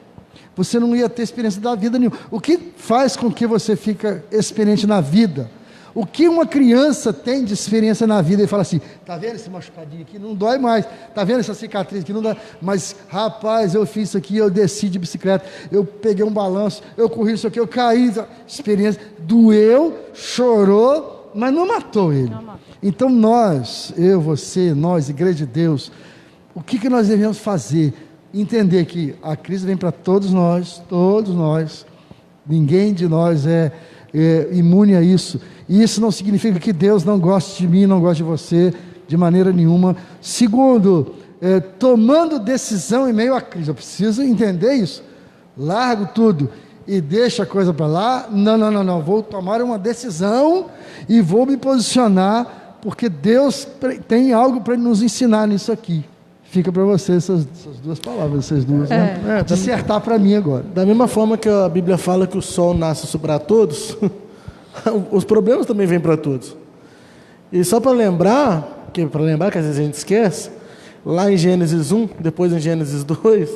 você não ia ter experiência da vida nenhuma. O que faz com que você fique experiente na vida? O que uma criança tem de experiência na vida e fala assim: tá vendo esse machucadinho aqui? Não dói mais. Tá vendo essa cicatriz aqui? Não dói. Mas rapaz, eu fiz isso aqui, eu desci de bicicleta, eu peguei um balanço, eu corri isso aqui, eu caí. Experiência, doeu, chorou, mas não matou ele. Então nós, eu, você, nós, Igreja de Deus, o que nós devemos fazer? Entender que a crise vem para todos nós, ninguém de nós é imune a isso. E isso não significa que Deus não goste de mim, não goste de você, de maneira nenhuma. Segundo, tomando decisão em meio à crise. Eu preciso entender isso. Largo tudo e deixo a coisa para lá. Não. Vou tomar uma decisão e vou me posicionar, porque Deus tem algo para nos ensinar nisso aqui. Fica para você essas 2 palavras, essas duas, dissertar para mim agora. Da mesma forma que a Bíblia fala que o sol nasce para todos, os problemas também vêm para todos. E só para lembrar, que às vezes a gente esquece, lá em Gênesis 1, depois em Gênesis 2,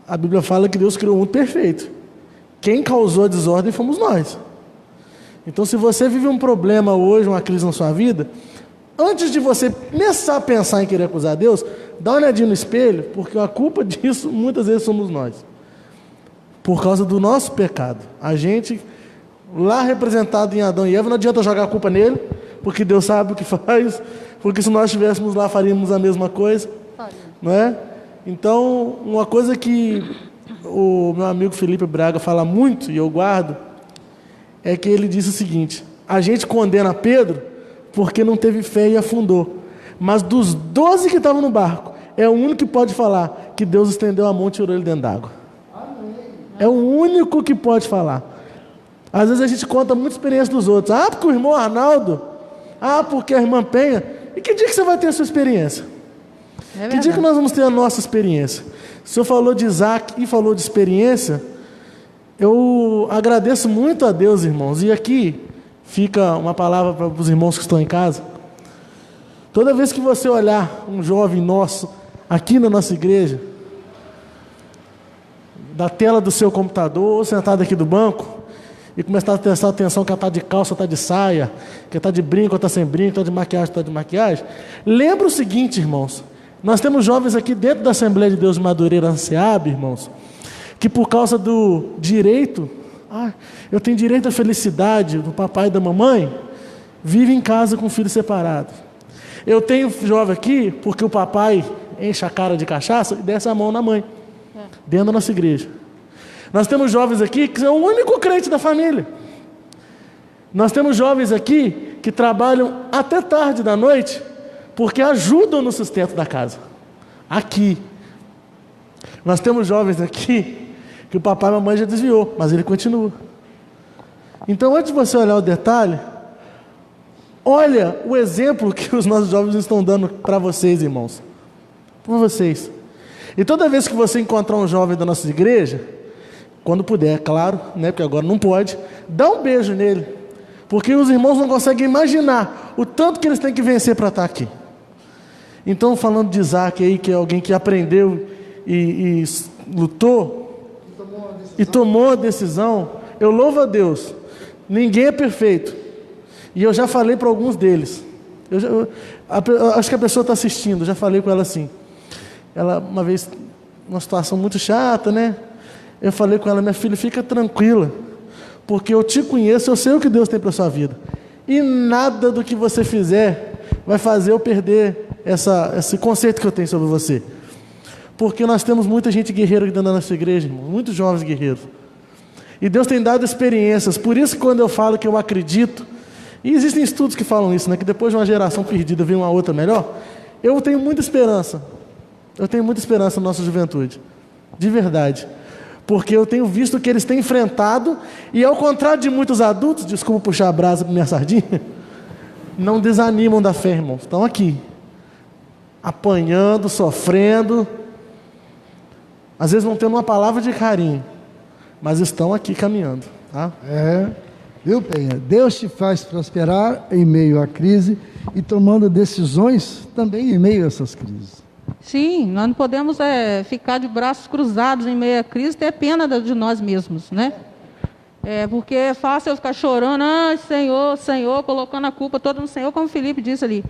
a Bíblia fala que Deus criou o mundo perfeito. Quem causou a desordem fomos nós. Então, se você vive um problema hoje, uma crise na sua vida, antes de você começar a pensar em querer acusar Deus, dá uma olhadinha no espelho, porque a culpa disso muitas vezes somos nós. Por causa do nosso pecado. A gente, lá representado em Adão e Eva, não adianta jogar a culpa nele, porque Deus sabe o que faz, porque se nós estivéssemos lá faríamos a mesma coisa, não é? Então, uma coisa que o meu amigo Felipe Braga fala muito, e eu guardo, é que ele disse o seguinte: a gente condena Pedro porque não teve fé e afundou, mas dos 12 que estavam no barco, é o único que pode falar que Deus estendeu a mão e tirou ele dentro d'água. É o único que pode falar. Às vezes a gente conta muita experiência dos outros. Porque o irmão Arnaldo, porque a irmã Penha. E que dia que você vai ter a sua experiência? Que dia que nós vamos ter a nossa experiência? O senhor falou de Isaac e falou de experiência. Eu agradeço muito a Deus, irmãos, e aqui fica uma palavra para os irmãos que estão em casa. Toda vez que você olhar um jovem nosso aqui na nossa igreja, da tela do seu computador, ou sentado aqui do banco, e começar a prestar atenção que está de calça, está de saia, que está de brinco, está sem brinco, está de maquiagem, está de maquiagem, lembra o seguinte, irmãos: nós temos jovens aqui dentro da Assembleia de Deus de Madureira, ANSEAB, irmãos, que por causa do direito, eu tenho direito à felicidade do papai e da mamãe, vive em casa com o filho separado. Eu tenho jovem aqui, porque o papai enche a cara de cachaça e desce a mão na mãe, dentro da nossa igreja. Nós temos jovens aqui que são o único crente da família. Nós temos jovens aqui que trabalham até tarde da noite, porque ajudam no sustento da casa. Aqui. Nós temos jovens aqui que o papai e a mamãe já desviou, mas ele continua. Então, antes de você olhar o detalhe, olha o exemplo que os nossos jovens estão dando para vocês, irmãos. Por vocês. E toda vez que você encontrar um jovem da nossa igreja, quando puder, claro, né, porque agora não pode, dá um beijo nele. Porque os irmãos não conseguem imaginar o tanto que eles têm que vencer para estar aqui. Então, falando de Isaac aí, que é alguém que aprendeu e lutou e tomou a decisão, eu louvo a Deus. Ninguém é perfeito. E eu já falei para alguns deles. Acho que a pessoa está assistindo, já falei com ela assim. Ela, uma vez, uma situação muito chata, né? Eu falei com ela, minha filha, fica tranquila, porque eu te conheço, eu sei o que Deus tem para a sua vida. E nada do que você fizer vai fazer eu perder esse conceito que eu tenho sobre você. Porque nós temos muita gente guerreira dentro da nossa igreja, irmão, muitos jovens guerreiros. E Deus tem dado experiências. Por isso que quando eu falo que eu acredito, e existem estudos que falam isso, né, que depois de uma geração perdida vem uma outra melhor, eu tenho muita esperança. Eu tenho muita esperança na nossa juventude. De verdade. Porque eu tenho visto que eles têm enfrentado, e ao contrário de muitos adultos, desculpa puxar a brasa para minha sardinha, não desanimam da fé, irmãos. Estão aqui, apanhando, sofrendo, às vezes não tendo uma palavra de carinho, mas estão aqui caminhando, tá? Viu, Penha? Deus te faz prosperar em meio à crise e tomando decisões também em meio a essas crises. Sim, nós não podemos ficar de braços cruzados em meio à crise e ter pena de nós mesmos, né? Porque é fácil eu ficar chorando, Senhor, Senhor, colocando a culpa toda no Senhor, como o Felipe disse ali.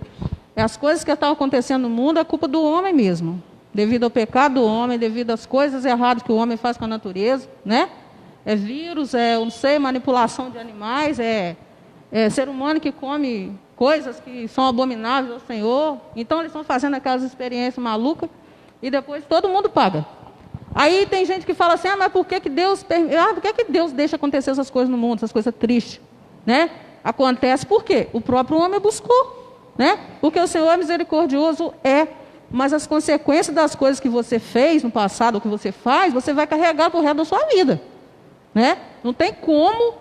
As coisas que estão acontecendo no mundo é culpa do homem mesmo, devido ao pecado do homem, devido às coisas erradas que o homem faz com a natureza, né? É vírus, eu não sei, manipulação de animais, ser humano que come coisas que são abomináveis ao Senhor. Então eles estão fazendo aquelas experiências malucas e depois todo mundo paga. Aí tem gente que fala assim, mas por que Deus deixa acontecer essas coisas no mundo, essas coisas tristes, né? Acontece por quê? O próprio homem buscou, né? Porque o Senhor é misericordioso, mas as consequências das coisas que você fez no passado, ou que você faz, você vai carregar pro resto da sua vida, né? Não tem como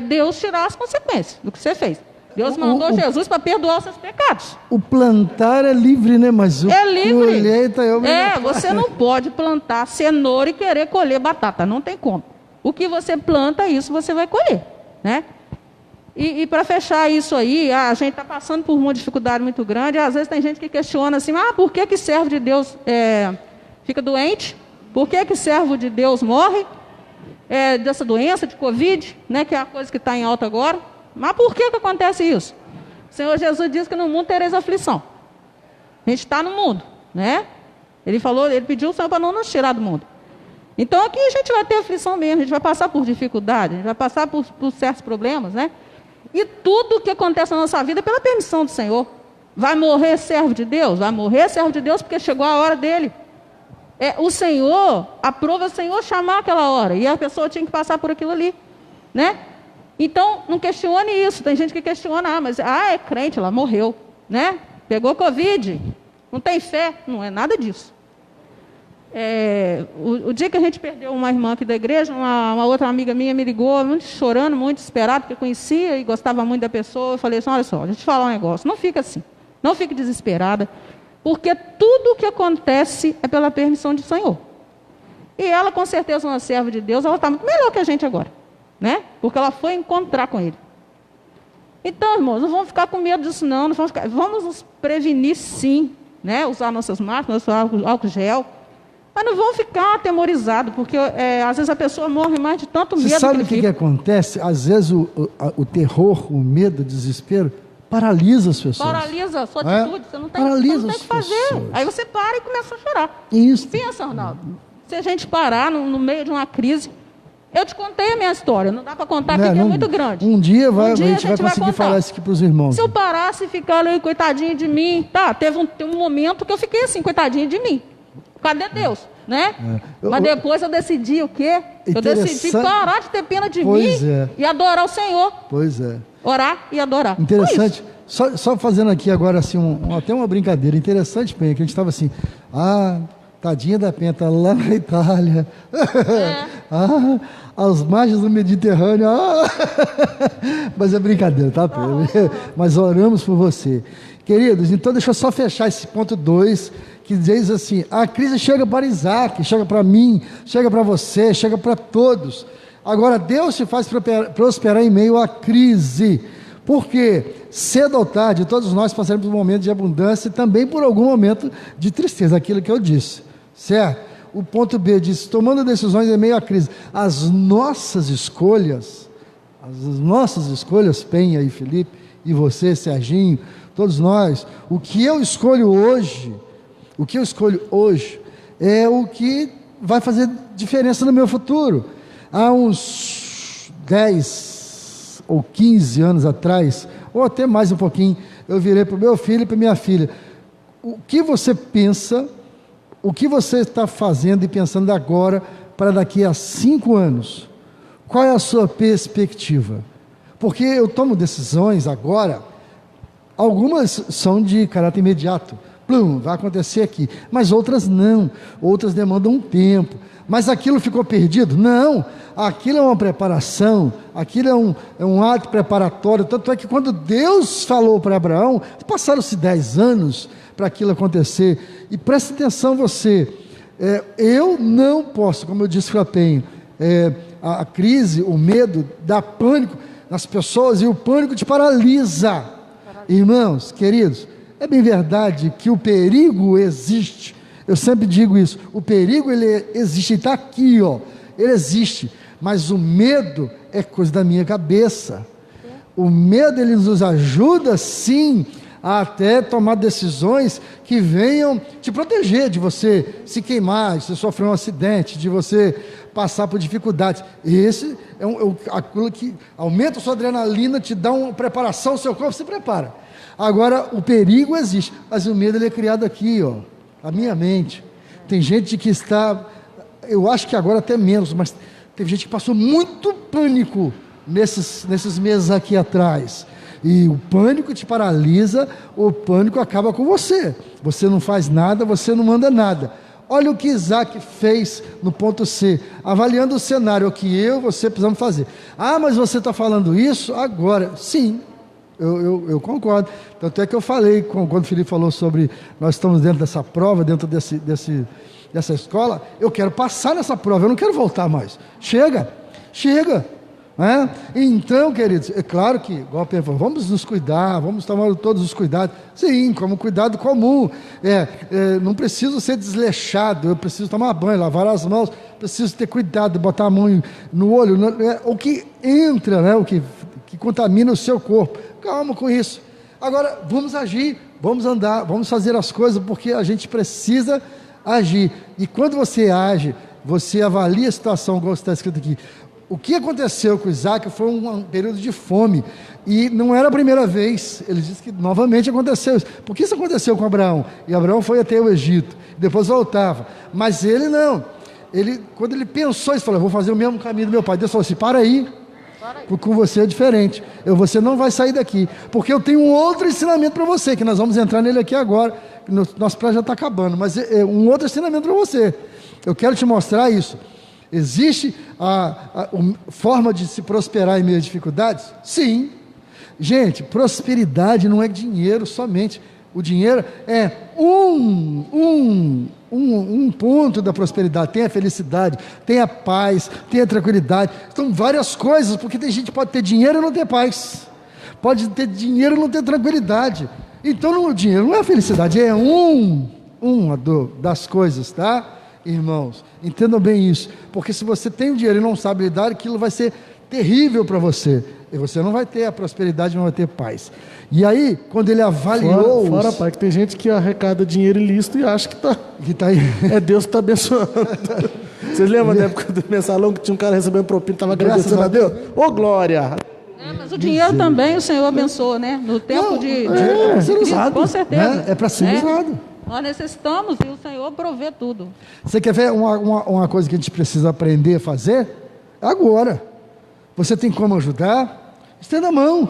Deus tirar as consequências do que você fez. Deus mandou Jesus para perdoar os seus pecados. O plantar é livre, né? Mas o colheita é obrigatório. Você não pode plantar cenoura e querer colher batata, não tem como. O que você planta, isso você vai colher, né? E para fechar isso aí, a gente está passando por uma dificuldade muito grande. Às vezes tem gente que questiona assim, por que servo de Deus fica doente? Por que servo de Deus morre dessa doença de Covid, né, que é a coisa que está em alta agora? Mas por que acontece isso? O Senhor Jesus disse que no mundo tereis aflição. A gente está no mundo, né? Ele pediu o Senhor para não nos tirar do mundo. Então aqui a gente vai ter aflição mesmo, a gente vai passar por dificuldade, a gente vai passar por certos problemas, né? E tudo que acontece na nossa vida é pela permissão do Senhor. Vai morrer servo de Deus? Vai morrer servo de Deus porque chegou a hora dele. O Senhor, aprova o Senhor chamar aquela hora, e a pessoa tinha que passar por aquilo ali, né? Então, não questione isso. Tem gente que questiona, mas é crente, ela morreu, né? Pegou Covid, não tem fé. Não é nada disso. O dia que a gente perdeu uma irmã aqui da igreja, uma outra amiga minha me ligou, muito chorando, muito desesperada, porque conhecia e gostava muito da pessoa. Eu falei assim, olha só, deixa eu te falar um negócio, não fica assim, não fique desesperada, porque tudo o que acontece é pela permissão do Senhor. E ela, com certeza, uma serva de Deus, ela está muito melhor que a gente agora, né? Porque ela foi encontrar com Ele. Então, irmãos, não vamos ficar com medo disso não, vamos nos prevenir sim, né? Usar nossas máscaras, nosso álcool gel, mas não vamos ficar atemorizados, porque às vezes a pessoa morre mais de tanto medo. Você sabe o que acontece? Às vezes o terror, o medo, o desespero paralisa as pessoas. Paralisa a sua atitude, você não tem, paralisa o que fazer. Aí você para e começa a chorar. Isso. Pensa, Arnaldo. Se a gente parar no meio de uma crise, eu te contei a minha história, não dá para contar porque é muito grande. Um dia a gente vai conseguir falar isso aqui para os irmãos. Se eu parasse e ficar ali, coitadinho de mim, tá, teve um momento que eu fiquei assim, coitadinho de mim. Cadê Deus? Né? Mas depois eu decidi o quê? Eu decidi parar de ter pena de mim e adorar o Senhor. Pois é. Orar e adorar. Interessante. Só fazendo aqui agora assim, até uma brincadeira interessante, Penha, que a gente estava assim, tadinha da Penha, tá lá na Itália. As margens do Mediterrâneo. Mas é brincadeira, tá, Penha? Mas oramos por você. Queridos, então deixa eu só fechar esse ponto 2, que diz assim, a crise chega para Isaac, chega para mim, chega para você, chega para todos. Agora, Deus te faz prosperar em meio à crise, porque cedo ou tarde, todos nós passaremos por um momento de abundância e também por algum momento de tristeza, aquilo que eu disse, certo? O ponto B diz, tomando decisões em meio à crise, as nossas escolhas, Penha e Felipe, e você, Serginho, todos nós, o que eu escolho hoje é o que vai fazer diferença no meu futuro. Há uns 10 ou 15 anos atrás, ou até mais um pouquinho, eu virei para o meu filho e para minha filha, o que você pensa, o que você está fazendo e pensando agora para daqui a 5 anos? Qual é a sua perspectiva? Porque eu tomo decisões agora, algumas são de caráter imediato, vai acontecer aqui, mas outras não, outras demandam um tempo. Mas aquilo ficou perdido? Não, aquilo é uma preparação, aquilo é um ato preparatório, tanto é que quando Deus falou para Abraão, passaram-se 10 anos para aquilo acontecer, e preste atenção você, eu não posso, como eu disse para Penho, a crise, o medo, dá pânico nas pessoas, e o pânico te paralisa. Irmãos, queridos, é bem verdade que o perigo existe. Eu sempre digo isso, o perigo ele existe, ele está aqui, ele existe, mas o medo é coisa da minha cabeça. O medo ele nos ajuda sim a até tomar decisões que venham te proteger de você se queimar, de você sofrer um acidente, de você passar por dificuldades. Esse é aquilo que aumenta a sua adrenalina, te dá uma preparação, o seu corpo se prepara. Agora o perigo existe, mas o medo ele é criado aqui, a minha mente. Tem gente que está, eu acho que agora até menos, mas teve gente que passou muito pânico nesses meses aqui atrás, e o pânico te paralisa, o pânico acaba com você não faz nada, você não manda nada. Olha o que Isaac fez no ponto C, avaliando o cenário, o que você precisamos fazer. Mas você está falando isso agora? Sim, eu concordo, tanto é que eu falei, quando o Felipe falou sobre, nós estamos dentro dessa prova, dentro dessa escola, eu quero passar nessa prova, eu não quero voltar mais, chega, né? Então, queridos, é claro que, igual a Pedro falou, vamos nos cuidar, vamos tomar todos os cuidados, sim, como cuidado comum, não preciso ser desleixado, eu preciso tomar banho, lavar as mãos, preciso ter cuidado, botar a mão no olho, o que entra, né, o que contamina o seu corpo, calma com isso. Agora, vamos agir, vamos andar, vamos fazer as coisas, porque a gente precisa agir, e quando você age, você avalia a situação, igual está escrito aqui. O que aconteceu com Isaac foi um período de fome, e não era a primeira vez, ele diz que novamente aconteceu isso. Por que isso aconteceu com Abraão? E Abraão foi até o Egito, depois voltava, mas ele não, quando ele pensou, ele falou, eu vou fazer o mesmo caminho do meu pai. Deus falou assim, para aí, porque com você é diferente, você não vai sair daqui, porque eu tenho um outro ensinamento para você, que nós vamos entrar nele aqui agora, nosso prazo já está acabando, mas é um outro ensinamento para você, eu quero te mostrar isso. Existe a forma de se prosperar em meio a dificuldades? Sim, gente, prosperidade não é dinheiro somente, o dinheiro é um ponto da prosperidade. Tem a felicidade, tem a paz, tem a tranquilidade, são várias coisas, porque tem gente que pode ter dinheiro e não ter paz, pode ter dinheiro e não ter tranquilidade. Então o dinheiro não é a felicidade, é das coisas, tá? Irmãos, entendam bem isso, porque se você tem o dinheiro e não sabe lidar, aquilo vai ser terrível para você. E você não vai ter a prosperidade, não vai ter paz. E aí, quando ele avaliou... Fora, pai, que tem gente que arrecada dinheiro ilícito e acha que tá aí. É Deus que está abençoando. Vocês lembram da época do mensalão que tinha um cara recebendo propina e estava agradecendo a Deus? Ô, glória! Mas o dinheiro também o Senhor abençoa, né? No tempo de ser usado, com certeza. Né? É para ser usado. Nós necessitamos e o Senhor provê tudo. Você quer ver uma coisa que a gente precisa aprender a fazer? Agora. Você tem como ajudar? Estenda a mão,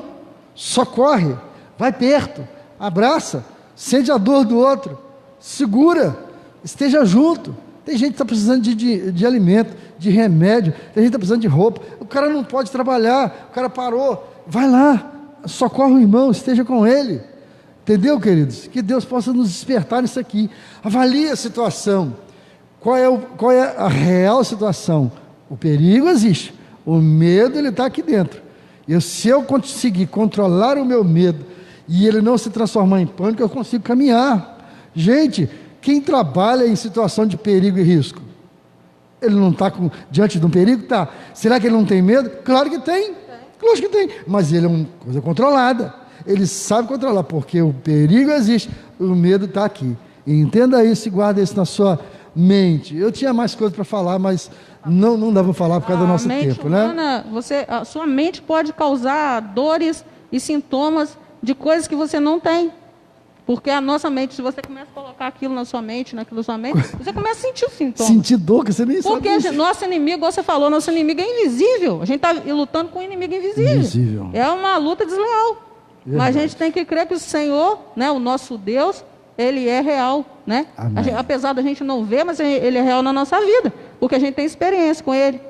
socorre, vai perto, abraça, sente a dor do outro, segura, esteja junto. Tem gente que está precisando de alimento, de remédio, tem gente que está precisando de roupa. O cara não pode trabalhar, o cara parou. Vai lá, socorre o irmão, esteja com ele. Entendeu, queridos? Que Deus possa nos despertar nisso aqui. Avalie a situação. Qual é a real situação? O perigo existe. O medo, ele está aqui dentro. Se eu conseguir controlar o meu medo e ele não se transformar em pânico, eu consigo caminhar. Gente, quem trabalha em situação de perigo e risco, ele não está diante de um perigo? Tá. Será que ele não tem medo? Claro que tem. Claro que tem. Mas ele é uma coisa controlada. Ele sabe controlar, porque o perigo existe, o medo está aqui. Entenda isso e guarda isso na sua mente. Eu tinha mais coisas para falar, mas não dá para falar por causa do nosso tempo, humana, né? A sua mente pode causar dores e sintomas de coisas que você não tem. Porque a nossa mente, se você começa a colocar aquilo na sua mente, você começa a sentir o sintoma. Sentir dor que você nem sabe. Porque nosso inimigo, igual você falou, nosso inimigo é invisível. A gente está lutando com um inimigo invisível. É uma luta desleal. Verdade. Mas a gente tem que crer que o Senhor, né, o nosso Deus, Ele é real, né? Apesar da gente não ver, mas Ele é real na nossa vida. Porque a gente tem experiência com Ele.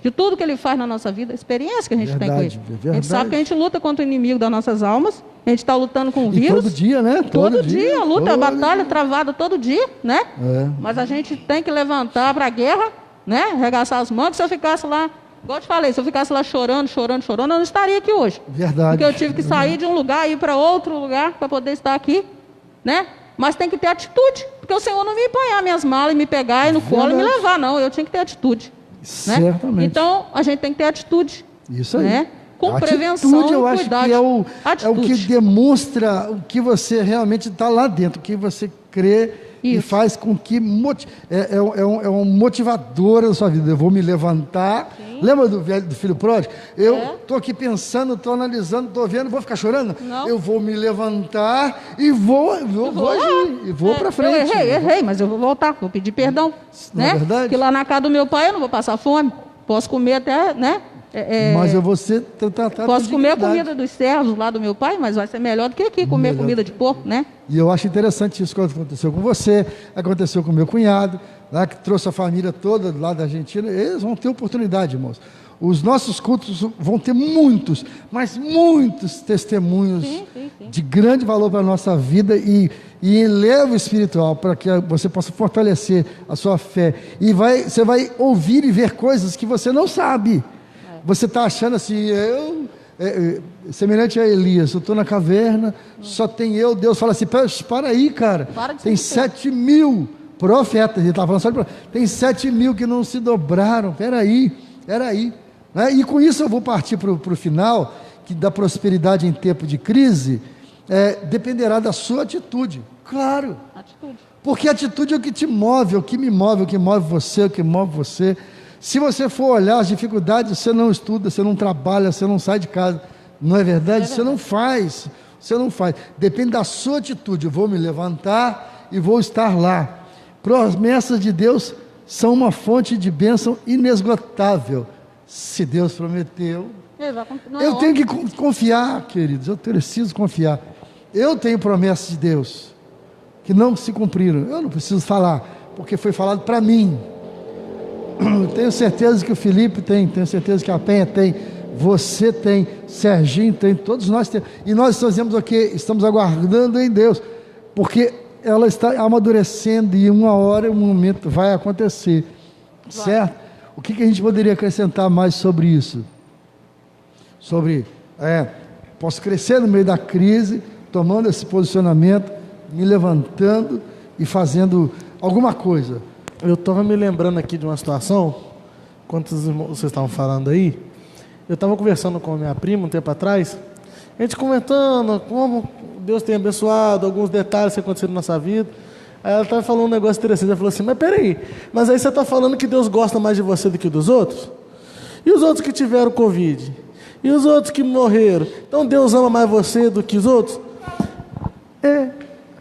De tudo que Ele faz na nossa vida, a experiência que a gente tem com Ele. A gente sabe que a gente luta contra o inimigo das nossas almas. A gente está lutando com o vírus. Todo dia, né? Todo dia, luta, batalha travada todo dia, né? Mas a gente tem que levantar para a guerra, né? Arregaçar as mãos. Se eu ficasse lá, igual eu te falei, se eu ficasse lá chorando, eu não estaria aqui hoje. Verdade. Porque eu tive que sair de um lugar e ir para outro lugar para poder estar aqui, né? Mas tem que ter atitude, porque o Senhor não me empunhar minhas malas e me pegar e no colo e me levar, não. Eu tinha que ter atitude. Certamente. Né? Então, a gente tem que ter atitude. Isso aí. Né? Com prevenção atitude, eu acho que é o que demonstra o que você realmente está lá dentro, o que você crê e faz com que é um motivador da sua vida. Eu vou me levantar. Sim. Lembra do filho pródigo? Eu estou aqui pensando, estou analisando, estou vendo, vou ficar chorando? Não. Eu vou me levantar e vou agir, e vou para frente. Eu errei, mas eu vou voltar, vou pedir perdão. Não é verdade? Porque lá na casa do meu pai eu não vou passar fome, posso comer até, né? Mas eu vou ser tratado. Posso comer a comida dos servos lá do meu pai, mas vai ser melhor do que aqui comer comida de porco, né? E eu acho interessante isso que aconteceu com você, aconteceu com meu cunhado, lá que trouxe a família toda lá da Argentina. Eles vão ter oportunidade, irmãos. Os nossos cultos vão ter muitos, mas muitos testemunhos de grande valor para a nossa vida e elevo espiritual para que você possa fortalecer a sua fé. E você vai ouvir e ver coisas que você não sabe. Você está achando assim, semelhante a Elias, eu estou na caverna, só tem eu, Deus fala assim, para aí, cara, tem 7.000 profetas, ele estava falando só de profetas, tem 7.000 que não se dobraram, peraí, né? E com isso eu vou partir para o final, que da prosperidade em tempo de crise, dependerá da sua atitude, claro, porque a atitude é o que te move, é o que me move, é o que move você, é o que move você. Se você for olhar as dificuldades, você não estuda, você não trabalha, você não sai de casa. Não é verdade? Você não faz. Depende da sua atitude. Eu vou me levantar e vou estar lá. Promessas de Deus são uma fonte de bênção inesgotável. Se Deus prometeu, eu tenho que confiar, queridos. Eu preciso confiar. Eu tenho promessas de Deus que não se cumpriram. Eu não preciso falar, porque foi falado para mim. Tenho certeza que o Felipe tem, tenho certeza que a Penha tem, você tem, Serginho tem, todos nós temos. E nós fazemos o quê? Estamos aguardando em Deus, porque ela está amadurecendo e uma hora, um momento vai acontecer, certo? O que a gente poderia acrescentar mais sobre isso? Posso crescer no meio da crise, tomando esse posicionamento, me levantando e fazendo alguma coisa. Eu estava me lembrando aqui de uma situação, quando vocês estavam falando aí, Eu estava conversando com a minha prima um tempo atrás, a gente comentando como Deus tem abençoado, alguns detalhes que aconteceram na nossa vida. Aí ela estava falando um negócio interessante, ela falou assim, mas peraí, mas aí você está falando que Deus gosta mais de você do que dos outros? E os outros que tiveram Covid? E os outros que morreram? Então Deus ama mais você do que os outros?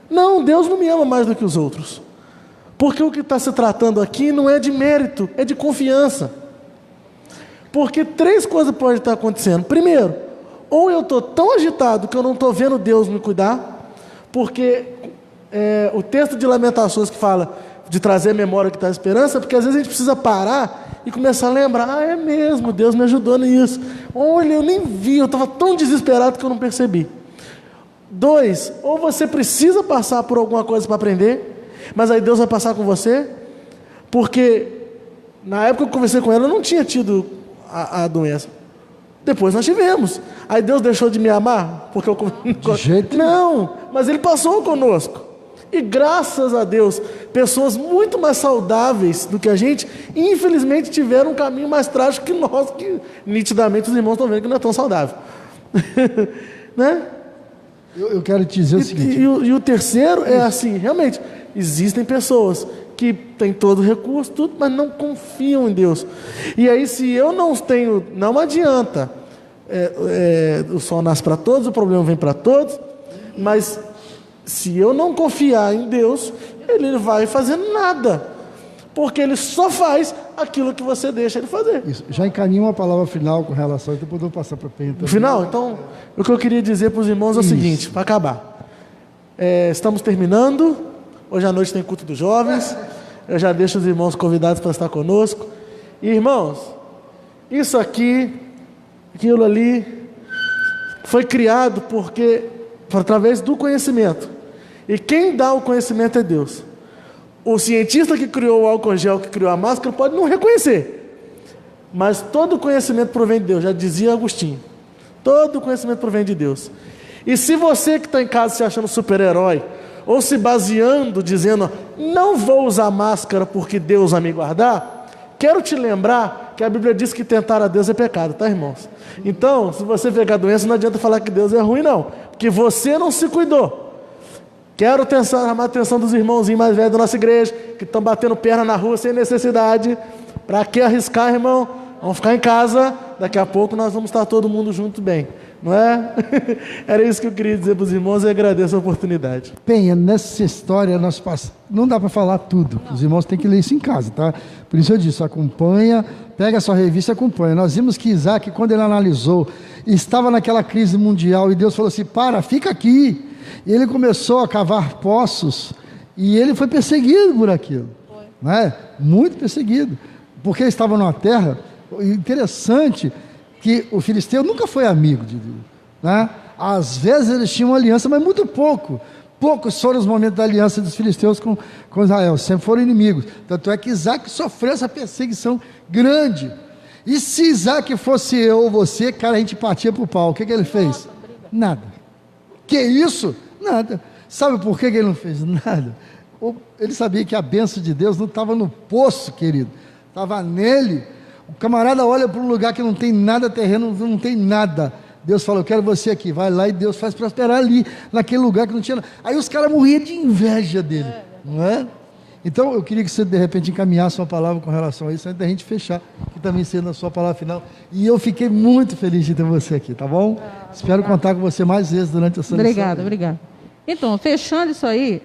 Não, Deus não me ama mais do que os outros. Porque o que está se tratando aqui não é de mérito, é de confiança. Porque 3 coisas podem estar acontecendo. Primeiro, ou eu estou tão agitado que eu não estou vendo Deus me cuidar, porque o texto de Lamentações que fala de trazer a memória que traz esperança, porque às vezes a gente precisa parar e começar a lembrar, é mesmo, Deus me ajudou nisso. Olha, eu nem vi, eu estava tão desesperado que eu não percebi. 2, ou você precisa passar por alguma coisa para aprender, mas aí Deus vai passar com você, porque na época que eu conversei com ela, eu não tinha tido a doença. Depois nós tivemos. Aí Deus deixou de me amar? Porque eu... De jeito não, mas Ele passou conosco. E graças a Deus, pessoas muito mais saudáveis do que a gente, infelizmente tiveram um caminho mais trágico que nós, que nitidamente os irmãos estão vendo que não é tão saudável. Né? Eu quero te dizer o seguinte. E o terceiro é assim, realmente, existem pessoas que têm todo o recurso, tudo, mas não confiam em Deus. E aí, se eu não tenho, não adianta. O sol nasce para todos, o problema vem para todos, mas se eu não confiar em Deus, Ele não vai fazer nada, porque Ele só faz aquilo que você deixa Ele fazer. Isso. Já encaminho uma palavra final com relação a isso, depois eu vou passar para a Penha. No final, então, o que eu queria dizer para os irmãos é o seguinte, para acabar. Estamos terminando, hoje à noite tem culto dos jovens, eu já deixo os irmãos convidados para estar conosco. E, irmãos, isso aqui, aquilo ali, foi criado através do conhecimento. E quem dá o conhecimento é Deus. O cientista que criou o álcool gel, que criou a máscara, pode não reconhecer. Mas todo conhecimento provém de Deus, já dizia Agostinho. Todo conhecimento provém de Deus. E se você que está em casa se achando super-herói, ou se baseando, dizendo, não vou usar máscara porque Deus vai me guardar, quero te lembrar que a Bíblia diz que tentar a Deus é pecado, tá, irmãos? Então, se você pegar doença, não adianta falar que Deus é ruim, não. Porque você não se cuidou. Quero chamar a atenção dos irmãozinhos mais velhos da nossa igreja, que estão batendo perna na rua sem necessidade. Para que arriscar, irmão? Vamos ficar em casa, daqui a pouco nós vamos estar todo mundo junto bem. Não é? Era isso que eu queria dizer para os irmãos e agradeço a oportunidade. Penha, nessa história, não dá para falar tudo. Os irmãos têm que ler isso em casa, tá? Por isso eu disse, acompanha, pega a sua revista e acompanha. Nós vimos que Isaac, quando ele analisou, estava naquela crise mundial e Deus falou assim, fica aqui. E ele começou a cavar poços e ele foi perseguido por aquilo. Né? Muito perseguido. Porque ele estava numa terra interessante que o filisteu nunca foi amigo de Deus. Né? Às vezes eles tinham uma aliança, mas muito pouco. Poucos foram os momentos da aliança dos filisteus com Israel. Sempre foram inimigos. Tanto é que Isaac sofreu essa perseguição grande. E se Isaac fosse eu ou você, cara, a gente partia para o pau. O que ele fez? Nada. Que isso? Nada. Sabe por que ele não fez nada? Ele sabia que a bênção de Deus não estava no poço, querido. Estava nele. O camarada olha para um lugar que não tem nada terreno, não tem nada. Deus fala, eu quero você aqui. Vai lá e Deus faz prosperar ali, naquele lugar que não tinha nada. Aí os caras morriam de inveja dele. Não é? Então eu queria que você de repente encaminhasse uma palavra com relação a isso, antes da gente fechar, que também sendo a sua palavra final. E eu fiquei muito feliz de ter você aqui, tá bom? Espero contar com você mais vezes durante essa lição. Obrigada. Então, fechando isso aí,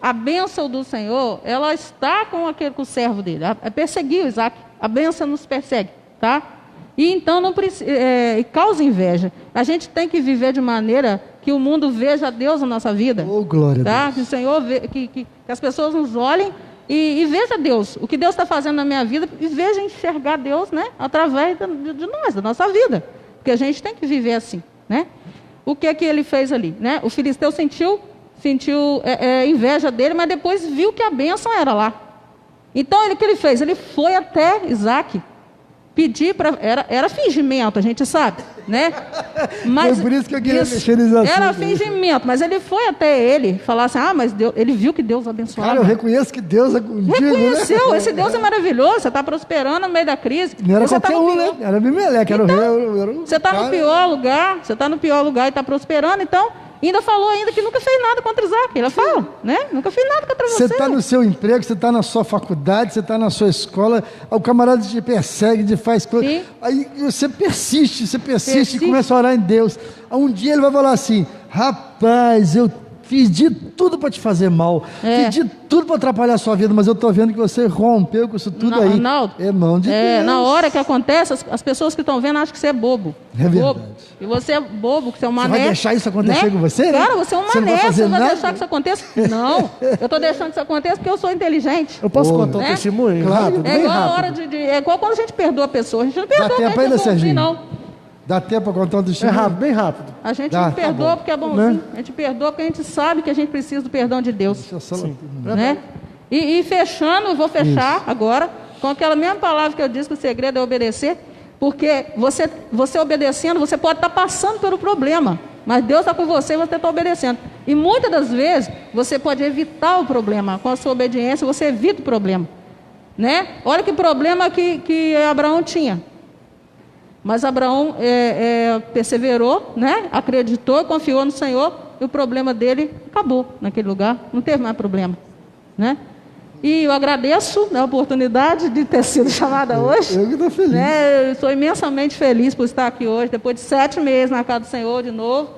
a bênção do Senhor, ela está com o servo dele. Perseguiu Isaac, a bênção nos persegue, tá? E então não causa inveja. A gente tem que viver de maneira que o mundo veja Deus na nossa vida. Oh, glória a Deus. Que o Senhor que as pessoas nos olhem e veja Deus, o que Deus está fazendo na minha vida, e veja enxergar Deus, né, através de nós, da nossa vida. Porque a gente tem que viver assim, né? O que ele fez ali, né? O filisteu sentiu inveja dele, mas depois viu que a bênção era lá. Então, o que ele fez? Ele foi até Isaac pedir para... Era fingimento, a gente sabe, né? Mas foi por isso que eu queria mexer nesse assunto. era fingimento, mas ele foi até ele falar assim, mas Deus, ele viu que Deus abençoava. Cara, eu reconheço que Deus é contigo, reconheceu, né? esse Deus é maravilhoso, você está prosperando no meio da crise. Não era você qualquer um, né? Era Abimeleque, era o rei. Você está no pior lugar, você está no pior lugar e está prosperando, então... Ainda falou ainda que nunca fez nada contra Isaac. Ela fala, né? Nunca fez nada contra você. Você está no seu emprego, você está na sua faculdade, você está na sua escola, o camarada te persegue, te faz coisa. Aí você persiste e começa a orar em Deus. Um dia ele vai falar assim, rapaz, eu fiz de tudo para te fazer mal, fiz de tudo para atrapalhar a sua vida, mas eu estou vendo que você rompeu com isso tudo aí. Arnaldo, é mão de Deus. Na hora que acontece, as pessoas que estão vendo acham que você é bobo. É verdade. Bobo. E você é bobo, que você é um mané. Você vai deixar isso acontecer, né, com você? Cara, você é um mané, você vai deixar que isso aconteça? Não, eu estou deixando que isso aconteça porque eu sou inteligente. Eu posso contar um testemunho? Claro. Rápido, É bem igual rápido. a hora é igual quando a gente perdoa a pessoa. A gente não perdoa Dá tempo porque ainda, é bonzinho, Serginho? não. Dá tempo para contar um É testemunho? rápido, bem rápido. A gente Dá, não perdoa tá porque é bonzinho. A gente perdoa porque a gente sabe que a gente precisa do perdão de Deus. Deixa eu só... Né? E fechando, eu vou fechar agora com aquela mesma palavra que eu disse que o segredo é obedecer, porque você obedecendo, você pode estar passando pelo problema, mas Deus está com você e você está obedecendo. E muitas das vezes você pode evitar o problema. Com a sua obediência você evita o problema, né? Olha que problema que Abraão tinha. Mas Abraão perseverou, né? Acreditou, confiou no Senhor, e o problema dele acabou naquele lugar, não teve mais problema, né? E eu agradeço a oportunidade de ter sido chamada hoje. Eu que estou feliz. Né? Eu sou imensamente feliz por estar aqui hoje, depois de 7 meses na casa do Senhor de novo.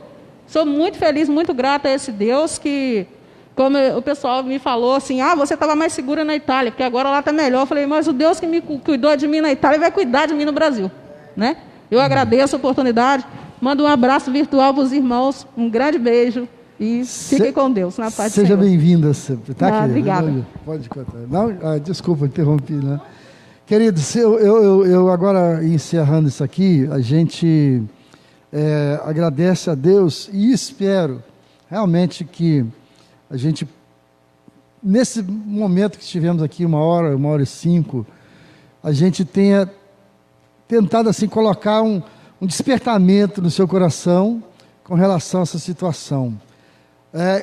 Sou muito feliz, muito grata a esse Deus que, como o pessoal me falou assim, você estava mais segura na Itália, porque agora lá está melhor. Eu falei, mas o Deus que me cuidou de mim na Itália vai cuidar de mim no Brasil. Né? Eu agradeço a oportunidade, mando um abraço virtual para os irmãos, um grande beijo e fiquem com Deus, na paz do Senhor. Seja bem-vinda sempre, tá, querida? Obrigada. Pode contar. Não, desculpa, interrompi, né? Queridos, eu agora encerrando isso aqui, a gente agradece a Deus e espero realmente que a gente, nesse momento que estivemos aqui, 1h05, a gente tenha tentado assim colocar um despertamento no seu coração com relação a essa situação.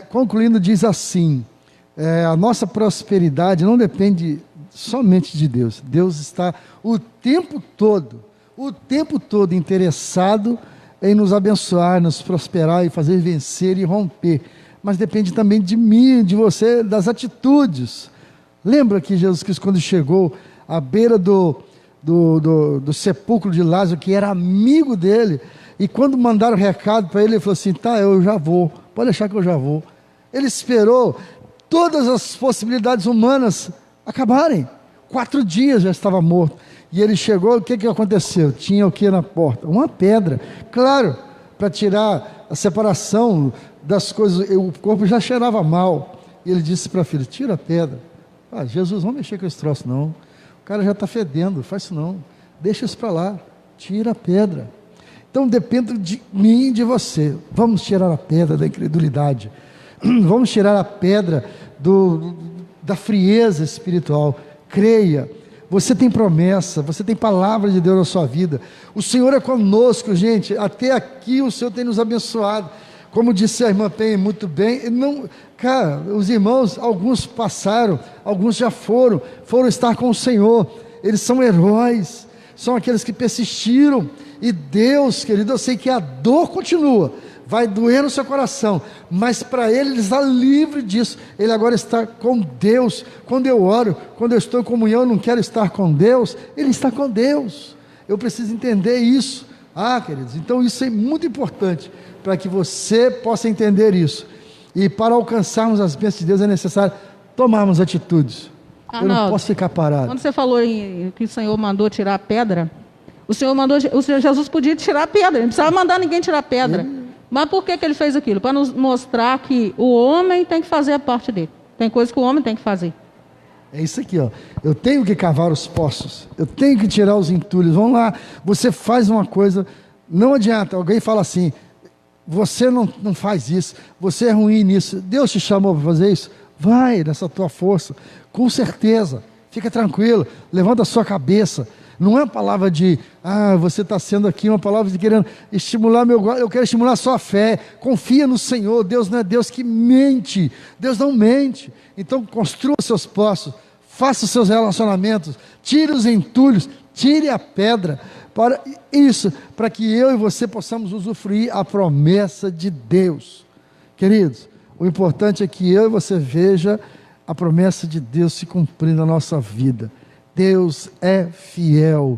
Concluindo, diz assim, a nossa prosperidade não depende somente de Deus. Deus está o tempo todo interessado em nos abençoar, nos prosperar e fazer vencer e romper. Mas depende também de mim, de você, das atitudes. Lembra que Jesus Cristo, quando chegou à beira do sepulcro de Lázaro, que era amigo dele, e quando mandaram o recado para ele, ele falou assim, eu já vou, pode deixar que eu já vou. Ele esperou todas as possibilidades humanas acabarem. 4 dias já estava morto, e ele chegou, o que aconteceu? Tinha o que na porta? Uma pedra, claro, para tirar a separação das coisas, o corpo já cheirava mal, e ele disse para a filha, tira a pedra. Jesus, não mexer com esse troço não, o cara já está fedendo, faz isso não, deixa isso para lá, tira a pedra. Então depende de mim e de você. Vamos tirar a pedra da incredulidade, vamos tirar a pedra da frieza espiritual. Creia, você tem promessa, você tem palavra de Deus na sua vida, o Senhor é conosco, gente. Até aqui o Senhor tem nos abençoado, como disse a irmã Penha muito bem. Cara, os irmãos, alguns passaram, alguns já foram estar com o Senhor. Eles são heróis, são aqueles que persistiram. E Deus, querido, eu sei que a dor continua, vai doer no seu coração, mas para ele está livre disso. Ele agora está com Deus. Quando eu oro, quando eu estou em comunhão, eu não quero estar com Deus, ele está com Deus. Eu preciso entender isso. Queridos, então isso é muito importante para que você possa entender isso. E para alcançarmos as bênçãos de Deus é necessário tomarmos atitudes. Eu não posso ficar parado. Quando você falou que o Senhor mandou tirar a pedra, o Senhor Jesus podia tirar a pedra, ele não precisava mandar ninguém tirar a pedra. Mas por que ele fez aquilo? Para nos mostrar que o homem tem que fazer a parte dele. Tem coisas que o homem tem que fazer. É isso aqui, ó. Eu tenho que cavar os poços, eu tenho que tirar os entulhos. Vamos lá, você faz uma coisa, não adianta, alguém fala assim, você não faz isso, você é ruim nisso, Deus te chamou para fazer isso? Vai nessa tua força, com certeza, fica tranquilo, levanta a sua cabeça, Não é uma palavra de, você está sendo aqui uma palavra de querendo estimular eu quero estimular a sua fé. Confia no Senhor. Deus não é Deus que mente. Deus não mente. Então construa seus poços, faça os seus relacionamentos, tire os entulhos, tire a pedra, para que eu e você possamos usufruir a promessa de Deus. Queridos, o importante é que eu e você veja a promessa de Deus se cumprindo na nossa vida. Deus é fiel.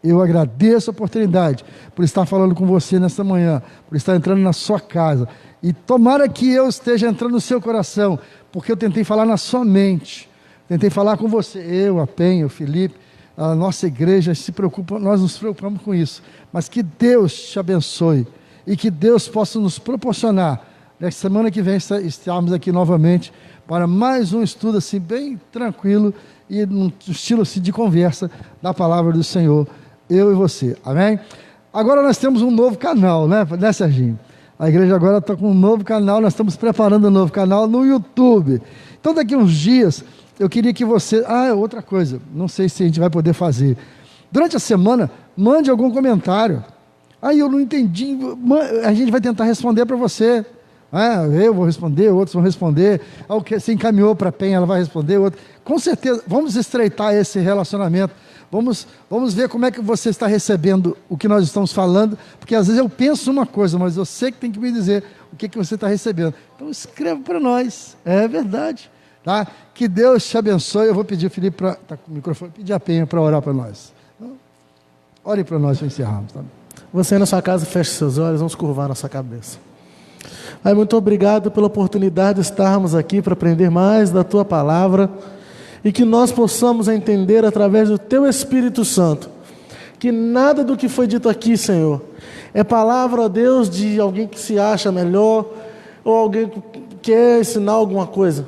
Eu agradeço a oportunidade por estar falando com você nesta manhã, por estar entrando na sua casa, e tomara que eu esteja entrando no seu coração, porque eu tentei falar na sua mente, tentei falar com você, eu, a Penha, o Felipe, a nossa igreja se preocupa, nós nos preocupamos com isso, mas que Deus te abençoe, e que Deus possa nos proporcionar, na semana que vem estarmos aqui novamente, para mais um estudo assim, bem tranquilo, e num estilo assim de conversa, da palavra do Senhor, eu e você, amém? Agora nós temos um novo canal, né Serginho? A igreja agora está com um novo canal, nós estamos preparando um novo canal no YouTube. Então daqui a uns dias, eu queria que você... outra coisa, não sei se a gente vai poder fazer. Durante a semana, mande algum comentário. Eu não entendi, a gente vai tentar responder para você. Eu vou responder, outros vão responder. O que você encaminhou para a Penha, ela vai responder. Com certeza, vamos estreitar esse relacionamento. Vamos ver como é que você está recebendo o que nós estamos falando, porque às vezes eu penso uma coisa, mas eu sei que tem que me dizer o que você está recebendo. Então escreva para nós, é verdade. Tá? Que Deus te abençoe. Eu vou pedir o Felipe para estar com o microfone, pedir a Penha para orar para nós. Então, ore para nós para encerrarmos. Tá? Você na sua casa, feche seus olhos, vamos curvar nossa cabeça. Pai, muito obrigado pela oportunidade de estarmos aqui para aprender mais da Tua Palavra e que nós possamos entender através do Teu Espírito Santo que nada do que foi dito aqui, Senhor, é palavra, ó Deus, de alguém que se acha melhor ou alguém que quer ensinar alguma coisa,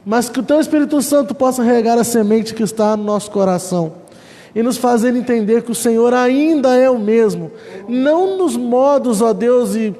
mas que o Teu Espírito Santo possa regar a semente que está no nosso coração e nos fazer entender que o Senhor ainda é o mesmo, não nos modos, ó Deus, e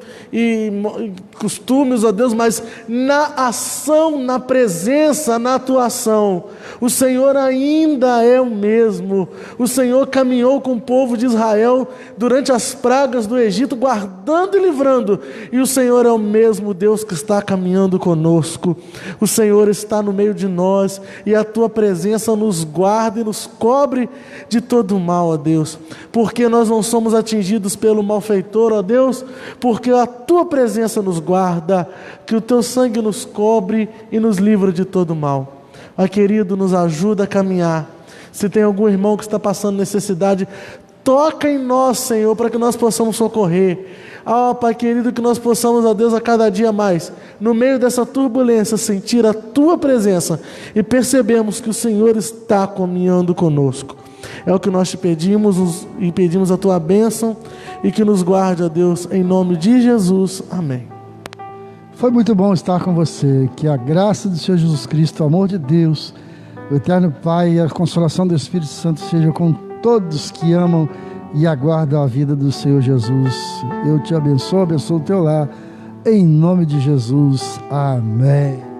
costumes, ó Deus, mas na ação, na presença, na atuação. O Senhor ainda é o mesmo. O Senhor caminhou com o povo de Israel durante as pragas do Egito, guardando e livrando, e o Senhor é o mesmo Deus que está caminhando conosco. O Senhor está no meio de nós, e a Tua presença nos guarda e nos cobre de todo o mal, ó Deus, porque nós não somos atingidos pelo malfeitor, ó Deus, porque a Tua presença nos guarda, que o Teu sangue nos cobre e nos livra de todo o mal. Ó querido, nos ajuda a caminhar. Se tem algum irmão que está passando necessidade, toca em nós, Senhor, para que nós possamos socorrer. Pai querido, que nós possamos, ó Deus, a cada dia mais, no meio dessa turbulência, sentir a Tua presença e percebemos que o Senhor está caminhando conosco. É o que nós te pedimos e pedimos a Tua bênção e que nos guarde, ó Deus, em nome de Jesus. Amém. Foi muito bom estar com você. Que a graça do Senhor Jesus Cristo, o amor de Deus, o eterno Pai e a consolação do Espírito Santo seja com todos que amam e aguardam a vida do Senhor Jesus. Eu te abençoo o teu lar, em nome de Jesus. Amém.